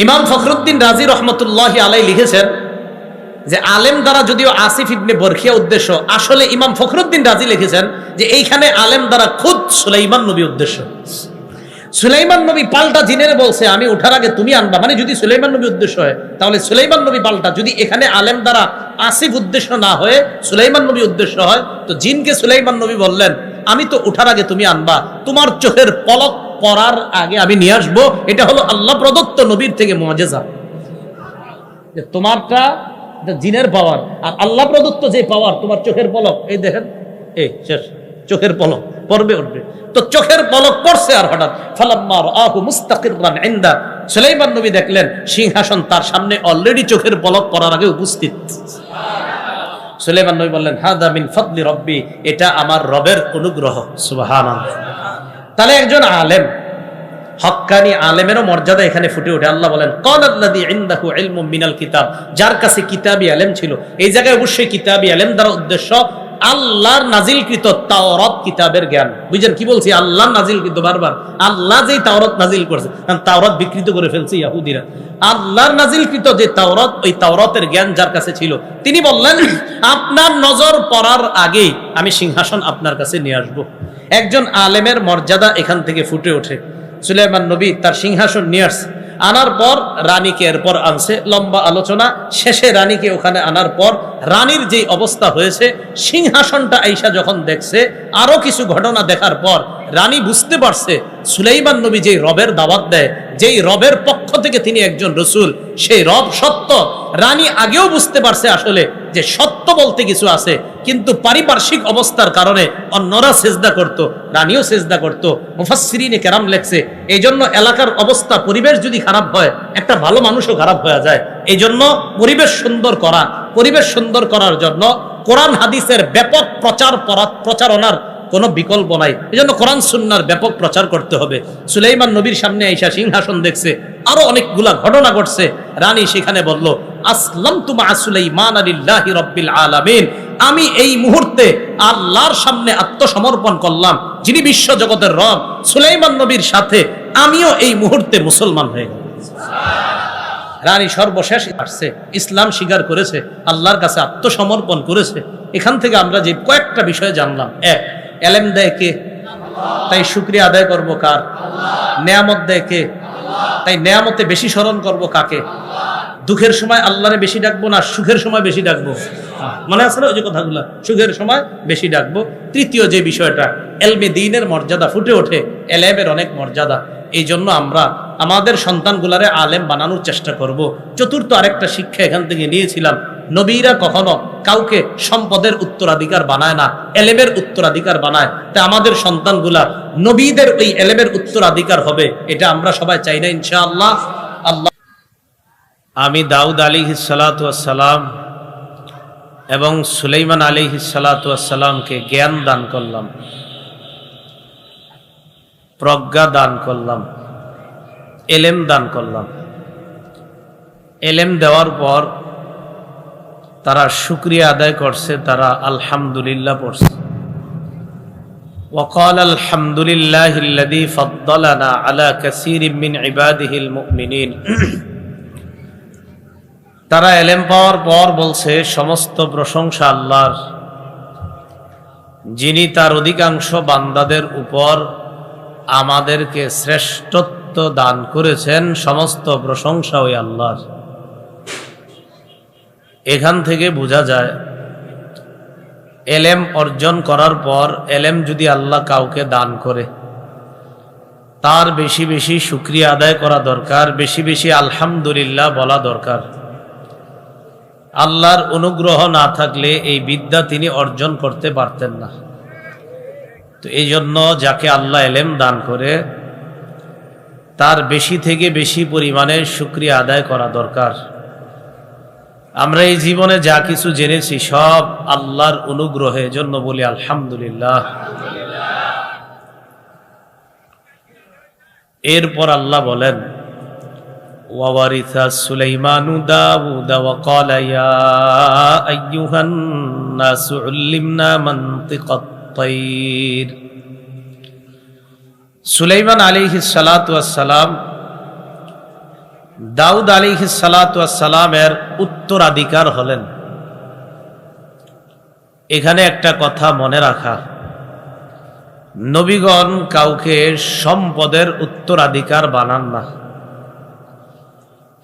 ইমাম ফখরুদ্দিন রাজি রহমতুল্লাহি আলাইহি লিখেছেন যে আলেম দ্বারা যদিও আসিফ ইবনে বরখিয়া উদ্দেশ্য, আসলে ইমাম ফখরুদ্দিন রাজি লিখেছেন যে এইখানে আলেম দ্বারা খুদ সুলাইমান নবী উদ্দেশ্য। সুলাইমান নবী পাল্টা জিনের বলছে আমি ওঠার আগে তুমি আনবা, মানে যদি সুলাইমান নবী উদ্দেশ্য হয় তাহলে সুলাইমান নবী পাল্টা, যদি এখানে আলেম দ্বারা আসিফ উদ্দেশ্য না হয়ে সুলাইমান নবী উদ্দেশ্য হয় তো জিনকে সুলাইমান নবী বললেন আমি তো ওঠার আগে তুমি আনবা, তোমার চোখের পলক পড়ার আগে আমি নিয়ে আসবো। এটা হলো আল্লাহ প্রদত্ত নবীর থেকে মুআজিজা, যে তোমারটা জিনের পাওয়ার আর আল্লাহ প্রদত্ত যে পাওয়ার তোমার চোখের পলক, এই দেখেন এই শেষ, চোখের পলক পড়বে উঠবে। তো চোখের পলক পড়ছে আর হঠাৎ ফালাম্মা রাআহু মুস্তাকিররান ইনদা, সুলাইমান নবী দেখলেন সিংহাসন তার সামনে অলরেডি চোখের পলক পড়ার আগে উপস্থিত। সুলাইমান নবী বললেন হাদা মিন ফাদলি রব্বি, এটা আমার রবের অনুগ্রহ। সুবহানাল্লাহ। তাহলে একজন আলেম, হক্কানি আলেমেরও মর্যাদা এখানে ফুটে ওঠে। আল্লাহ বলেন ক্বালাল্লাযী ইনদাহু ইলমুম মিনাল কিতাব, যার কাছে কিতাবী ইলম ছিল। এই জায়গায় অবশ্যই কিতাবী ইলম দ্বারা উদ্দেশ্য আল্লাহর নাজিলকৃত তাওরাত কিতাবের জ্ঞান। বুঝছেন কি বলছি? আল্লাহর নাজিলকৃত, বারবার আল্লাহ যেই তাওরাত নাজিল করেছে, কারণ তাওরাত বিকৃত করে ফেলছে ইহুদিরা। আল্লাহর নাজিলকৃত যে তাওরাত, ওই তাওরাতের জ্ঞান যার কাছে ছিল, তিনি বললেন আপনার নজর পড়ার আগেই আমি সিংহাসন আপনার কাছে নিয়ে আসব। একজন আলেমের মর্যাদা এখান থেকে ফুটে ওঠে। সুলাইমান নবী তার সিংহাসন নিয়ে আসছে, আনার পর রানীকে এরপর আনছে, লম্বা আলোচনা শেষে রানীকে ওখানে আনার পর রানীর যেই অবস্থা হয়েছে, সিংহাসনটা আইসা যখন দেখছে, আরো কিছু ঘটনা দেখার পর রানী বুঝতে পারছে সুলাইমান নবী যেই রবের দাওয়াত দেয়, যেই রবের পক্ষ থেকে তিনি একজন রসুল, সেই রব সত্য। রানী আগেও বুঝতে পারছে আসলে যে সত্য বলতে কিছু আছে, কিন্তু পারিপার্শ্বিক অবস্থার কারণে অন্যরা সেজদা করত, রানীও সেজদা করত। মুফাসসিরিনে কেরাম লেখছে এই জন্য এলাকার অবস্থা, পরিবেশ যদি খারাপ হয় একটা ভালো মানুষও খারাপ হয়ে যায়। এই জন্য পরিবেশ সুন্দর করা, পরিবেশ সুন্দর করার জন্য কোরআন হাদিসের ব্যাপক প্রচারণার কোনো বিকল্প নাই। এই জন্য কোরআন সুন্নাহর ব্যাপক প্রচার করতে হবে। সুলাইমান নবীর সামনে আইসা সিংহাসন দেখছে, আরো অনেকগুলা ঘটনা ঘটছে। রানী সেখানে বলল আসলামতু মা সুলাইমান লিল্লাহি রাব্বিল আলামিন, আমি এই মুহূর্তে আল্লাহর সামনে আত্মসমর্পণ করলাম, যিনি বিশ্ব জগতের রব। সুলাইমান নবীর সাথে আমিও এই মুহূর্তে মুসলমান হয়ে গেলাম। রানী সর্বশেষ আসছে, ইসলাম স্বীকার করেছে, আল্লাহর কাছে আত্মসমর্পণ করেছে। এখান থেকে আমরা যে কয়েকটা বিষয় জানলাম, এক, এলেম দেয় কে? তাই শুকরিয়া আদায় করব কার? নেয়ামত দেয় কে? তাই নেয়ামতে বেশি স্মরণ করব কাকে? দুঃখের সময় আল্লাহরে বেশি ডাকবো না সুখের সময় বেশি ডাকবো? মনে আছে না ওই যে কথাগুলো? সুখের সময় বেশি ডাকবো। তৃতীয় যে বিষয়টা, এলমে দ্বীনের মর্যাদা ফুটে ওঠে, এলেমের অনেক মর্যাদা। এই জন্য আমরা আমাদের সন্তানগুলারে আলেম বানানোর চেষ্টা করব। চতুর্থ আরেকটা শিক্ষা এখান থেকে নিয়েছিলাম, নবীরা কখনো কাউকে সম্পদের উত্তরাধিকার বানায় না, এলেমের উত্তরাধিকার বানায়। তা আমাদের সন্তানগুলা নবীদের ওই এলেমের উত্তরাধিকার হবে, এটা আমরা সবাই চাই না ইনশাআল্লাহ। আল্লাহ, আমি দাউদ আলাইহিস সালাতু ওয়াস সালাম এবং সুলাইমান আলাইহিস সালাতু ওয়াস সালামকে জ্ঞান দান করলাম, প্রজ্ঞা দান করলাম, এলেম দান করলাম। এলেম দেওয়ার পর তারা শুকরিয়া আদায় করছে, তারা আলহামদুলিল্লাহ পড়ছে। وقال الحمد لله الذي فضلنا على كثير من عباده المؤمنين। তারা এলেম পাওয়ার পর বলছে সমস্ত প্রশংসা আল্লাহর, যিনি তার অধিকাংশ বান্দাদের উপর আমাদেরকে শ্রেষ্ঠত্ব দান করেছেন। সমস্ত প্রশংসা ওই আল্লাহর। এখান থেকে বোঝা যায় এলেম অর্জন করার পর এলেম যদি আল্লাহ কাউকে দান করে, তার বেশি বেশি শুকরিয়া আদায় করা দরকার, বেশি বেশি আলহামদুলিল্লাহ বলা দরকার। আল্লাহর অনুগ্রহ না থাকলে এই বিদ্যা তিনি অর্জন করতে পারতেন না। তো এই জন্য যাকে আল্লাহ এলেম দান করে তার বেশি থেকে বেশি পরিমাণে শুকরিয়া আদায় করা দরকার। আমরা এই জীবনে যা কিছু জেনেছি সব আল্লাহর অনুগ্রহের জন্য বলি আলহামদুলিল্লাহ। এরপর আল্লাহ বলেন ওয়ারিসা সুলাইমানু দাউদ ওয়া ক্বালা ইয়া আইয়ুহান নাসু উল্লিমনা মানতিকাত তাইর। সুলাইমান আলাইহিস সালাতু ওয়াস সালাম দাউদ আলাইহিস সালাতু ওয়াস সালামের উত্তরাধিকার হলেন। এখানে একটা কথা মনে রাখা, নবীগণ কাউকে সম্পদের উত্তরাধিকার বানান না।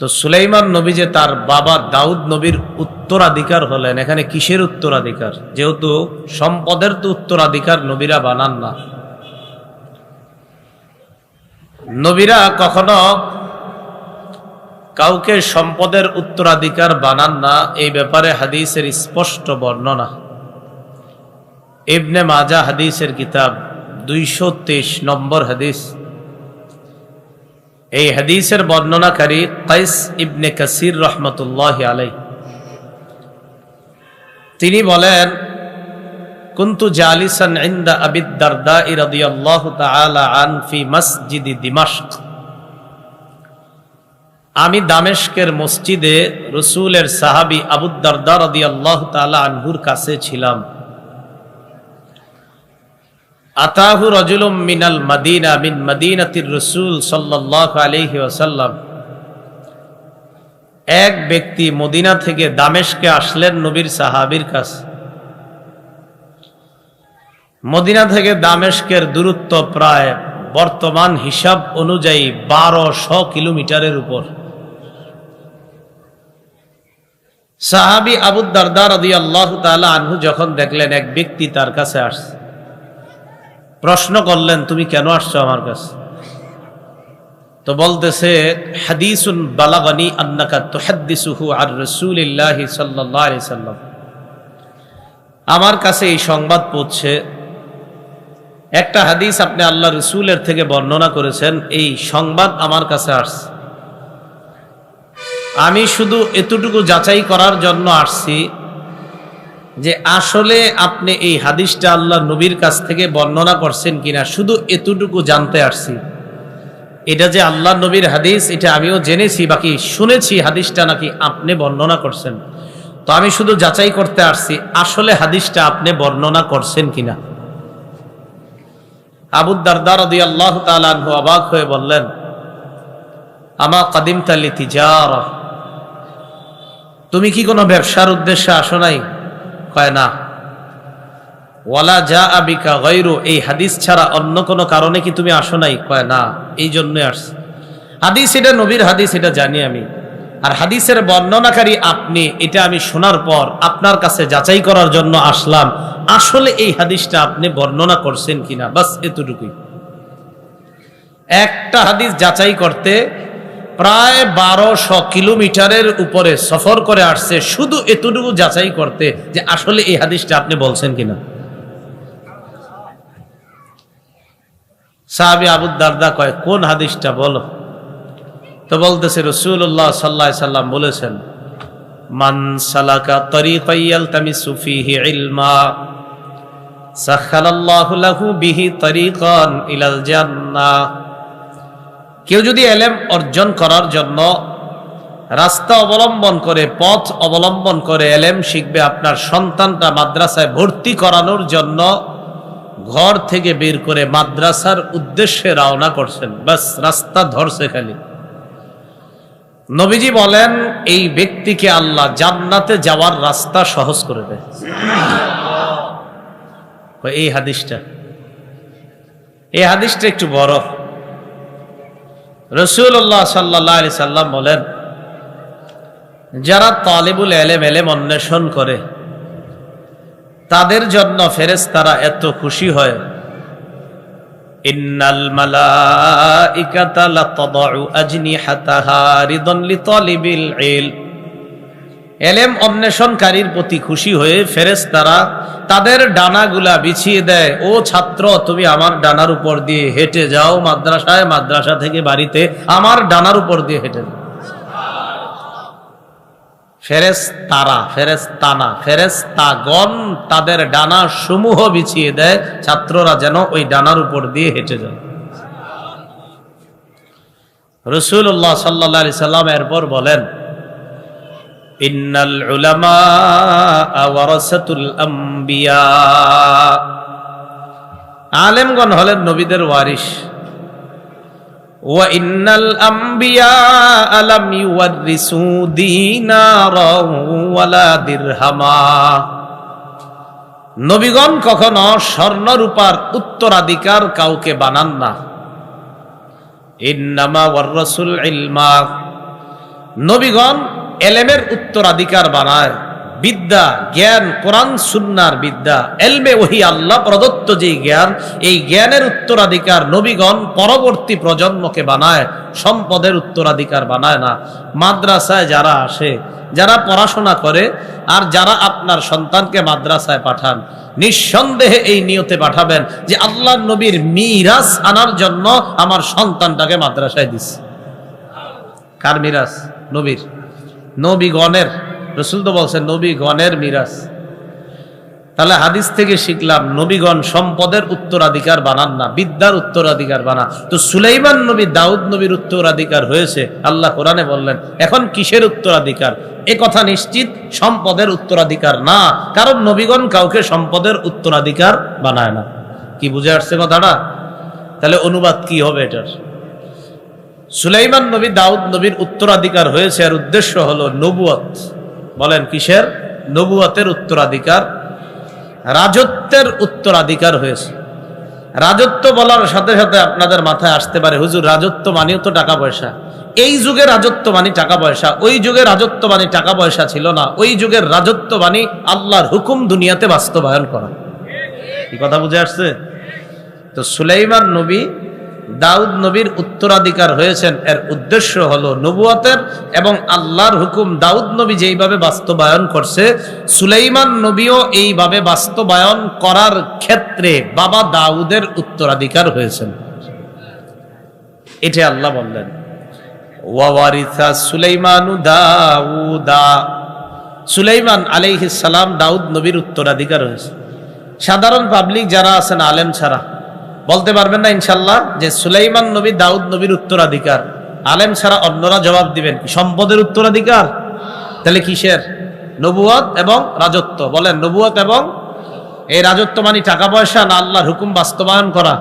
তো সুলাইমান নবী যে তার বাবা দাউদ নবীর উত্তরাধিকার হলেন, এখানে কিসের উত্তরাধিকার? যেহেতু সম্পদের তো উত্তরাধিকার নবীরা বানান না। নবীরা কখনো কাউকে সম্পদের উত্তরাধিকার বানান না, এই ব্যাপারে হাদিসের স্পষ্ট বর্ণনা। ইবনে মাজাহ হাদিসের কিতাব 223 নম্বর হাদিস। এই হাদিসের বর্ণনাকারী কাইস ইবনে কাসির রহমতুল্লাহি আলাইহি, তিনি বলেন, কুনতু জালিসান ইনদা আবি দারদা রাদিয়াল্লাহু তাআলা আন ফি মসজিদি দিমাশক। আমি দামেস্কের মসজিদে রাসূলের সাহাবী আবু দারদা রাদিয়াল্লাহু তাআলা আনহুর কাছে ছিলাম। আতাহু রাজুলুম মিনাল মাদিনা মিন মাদিনাতির রাসূল সাল্লাল্লাহু আলাইহি ওয়াসাল্লাম। এক ব্যক্তি মদিনা থেকে দামেস্কে আসলেন নবীর সাহাবীর কাছে। মদিনা থেকে দামেস্কের দূরত্ব প্রায় বর্তমান হিসাব অনুযায়ী 1200 কিলোমিটারের উপর। সাহাবী আবু দারদা রাদিয়াল্লাহু তাআলা আনহু যখন দেখলেন এক ব্যক্তি তার কাছে আসছে, প্রশ্ন করলেন, তুমি কেন আসছো আমার কাছে? তো বলতেছে, হাদিসুন বালাগানি আন্নাকা তুহাদ্দিসুহু আর রাসূলিল্লাহি সাল্লাল্লাহু আলাইহি সাল্লাম। আমার কাছে এই সংবাদ পৌঁছে, একটা হাদিস আপনি আল্লাহ রাসূলের থেকে বর্ণনা করেছেন, এই সংবাদ আমার কাছে আসছে। আমি শুধু এতটুকু যাচাই করার জন্য আসছি যে আসলে আপনি এই হাদিসটা আল্লাহ নবীর কাছ থেকে বর্ণনা করছেন কিনা, শুধু এতটুকু জানতে আসছি। এটা যে আল্লাহ নবীর হাদিস এটা আমিও জেনেছি, বাকি শুনেছি হাদিসটা নাকি আপনি বর্ণনা করছেন। তো আমি শুধু যাচাই করতে আসছি আসলে হাদিসটা আপনি বর্ণনা করছেন কিনা। আবু দারদা রাদিয়াল্লাহু তাআলা আনহু অবাক হয়ে বললেন, আমা কাদিমতা লিতিজারা, তুমি কি কোনো ব্যবসার উদ্দেশ্যে আসো নাই? কয় না। ওয়ালা জাআ বিকা গায়রু, এই হাদিস ছাড়া অন্য কোনো কারণে কি তুমি আসো নাই? কয় না, এই জন্যই আসছি। হাদিস এটা নবীর হাদিস, এটা জানি আমি, আর হাদিসের বর্ণনাকারী আপনি, এটা আমি শোনার পর আপনার কাছে যাচাই করার জন্য আসলাম আসলে এই হাদিসটা আপনি বর্ণনা করছেন কিনা, বাস এতটুকুই। একটা হাদিস যাচাই করতে প্রায় 1200 কিলোমিটারের উপরে সফর করে আসছে, শুধু এতটুকু যাচাই করতে যে আসলে এই হাদিসটা আপনি বলছেন কিনা। সাহাবী আবু দারদা কয়, কোন হাদিসটা বলো? তো বলতেছে, রাসূলুল্লাহ সাল্লাল্লাহু আলাইহি সাল্লাম বলেছেন, মান সালাকা তরিকান ইয়ালতামিসু ফীহি ইলমা সাখালাল্লাহু লাহু বিহি তরিকান ইলাল জান্নাহ। কেউ যদি ইলম অর্জন করার জন্য রাস্তা অবলম্বন করে, পথ অবলম্বন করে ইলম শিখবে, আপনার সন্তানটা মাদ্রাসায় ভর্তি করানোর জন্য ঘর থেকে বের করে মাদ্রাসার উদ্দেশ্যে রওনা করছেন, বাস রাস্তা ধরছে খালি। নবীজি বলেন, এই ব্যক্তিকে আল্লাহ জান্নাতে যাওয়ার রাস্তা সহজ করে দেয়। এই হাদিসটা একটু বড়। রাসূলুল্লাহ সাল্লাল্লাহু আলাইহি সাল্লাম বলেন, যারা তালিবুল ইলম, ইলম অন্বেষণ করে, তাদের জন্য ফেরেশতারা এত খুশি হয়, ইন্নাল মালাইকাতা লাতাদউ আজনিহাতাহা রিদান লিতালিবিল ইলম। ইলম অন্বেষণকারীর প্রতি খুশি হয়ে ফেরেশতারা তাদের ডানাগুলা বিছিয়ে দেয়। ও ছাত্র, তুমি আমার ডানার উপর দিয়ে হেঁটে যাও মাদ্রাসায়, মাদ্রাসা থেকে বাড়িতে আমার ডানার উপর দিয়ে হেঁটে যাও। ফেরেশতাগণ তাদের ডানা সমূহ বিছিয়ে দেয়, ছাত্ররা যেন ওই ডানার উপর দিয়ে হেঁটে যায়। রাসূলুল্লাহ সাল্লাল্লাহু আলাইহি সাল্লাম এরপর বলেন, ইন্নাল উলামা ওয়ারাসাতুল আম্বিয়া। আলেমগণ হলেন নবীদের ওয়ারিস। ওয়া ইন্নাল আম্বিয়া লাম ইউওয়ারিসু দিনারা ওয়ালা দিরহামা। নবীগণ কখনো স্বর্ণ রূপার উত্তরাধিকার কাউকে বানান না। ইন্নামা ওয়াররাসুল ইলমা, নবীগণ এলেমের উত্তরাধিকার বানায়, বিদ্যা জ্ঞান, কোরআন সুন্নাহর বিদ্যা, এলমে ওহী আল্লাহ প্রদত্ত যে জ্ঞান, এই জ্ঞানের উত্তরাধিকার নবীগণ পরবর্তী প্রজন্মকে বানায়, সম্পদের উত্তরাধিকার বানায় না। মাদ্রাসায় যারা আসে, যারা পড়াশোনা করে, আর যারা আপনার সন্তানকে মাদ্রাসায় পাঠান, নিঃসন্দেহে এই নিয়তে পাঠাবেন যে আল্লাহর নবীর মিরাস আনার জন্য আমার সন্তানটাকে মাদ্রাসায় দিচ্ছে। কার মিরাস? নবীর, নবীগণের। রাসূল তো বলছেন নবীগণের মিরাস। তাহলে হাদিস থেকে শিখলাম নবীগণ সম্পদের উত্তরাধিকার বানান না, বিদ্যার উত্তরাধিকার বানান। তো সুলাইমান নবী দাউদ নবীর উত্তরাধিকার হয়েছে, আল্লাহ কোরআনে বললেন। এখন কিসের উত্তরাধিকার? এ কথা নিশ্চিত সম্পদের উত্তরাধিকার না, কারণ নবীগণ কাউকে সম্পদের উত্তরাধিকার বানায় না। কি বুঝে আসছে কথাটা? তাহলে অনুবাদ কি হবে এটার? সুলাইমান নবী দাউদ নবীর উত্তরাধিকার হয়েছে, আর উদ্দেশ্য হলো নবুয়ত। বলেন কিসের? নবুয়তের উত্তরাধিকার, রাজত্বের উত্তরাধিকার হয়েছে। রাজত্ব বলার সাথে সাথে আপনাদের মাথায় আসতে পারে, হুজুর রাজত্ব মানেও তো টাকা পয়সা। এই যুগে রাজত্ব মানে টাকা পয়সা, ওই যুগে রাজত্ব মানে টাকা পয়সা ছিল না। ওই যুগের রাজত্ব মানে আল্লাহর হুকুম দুনিয়াতে বাস্তবায়ন করা। কি কথা বুঝে আসছে? তো সুলাইমান নবী দাউদ নবীর উত্তরাধিকার হয়েছেন, এর উদ্দেশ্য হলো নবুয়তের, এবং আল্লাহর হুকুম দাউদ নবী যেইভাবে বাস্তবায়ন করছে, সুলাইমান নবীও এইভাবে বাস্তবায়ন করার ক্ষেত্রে বাবা দাউদের উত্তরাধিকার হয়েছেন। এটা আল্লাহ বললেন, ওয়ারিসা সুলাইমানু দাউদা। সুলাইমান আলাইহিস সালাম দাউদ নবীর উত্তরাধিকার হয়েছে। সাধারণ পাবলিক যারা আছেন, আলেম ছাড়া, বলতে পারবেন না ইনশাল্লাহ যে সুলাইমান নবী দাউদ নবীর উত্তরাধিকার। আলেম ছাড়া অন্যরা জবাব দিবেন কি সম্পদের উত্তরাধিকার? তাহলে কিসের? নবুয়ত এবং রাজত্ব। বলেন নবুয়ত এবং এই রাজত্ব মানে টাকা পয়সা না আল্লাহর হুকুম বাস্তবায়ন করা?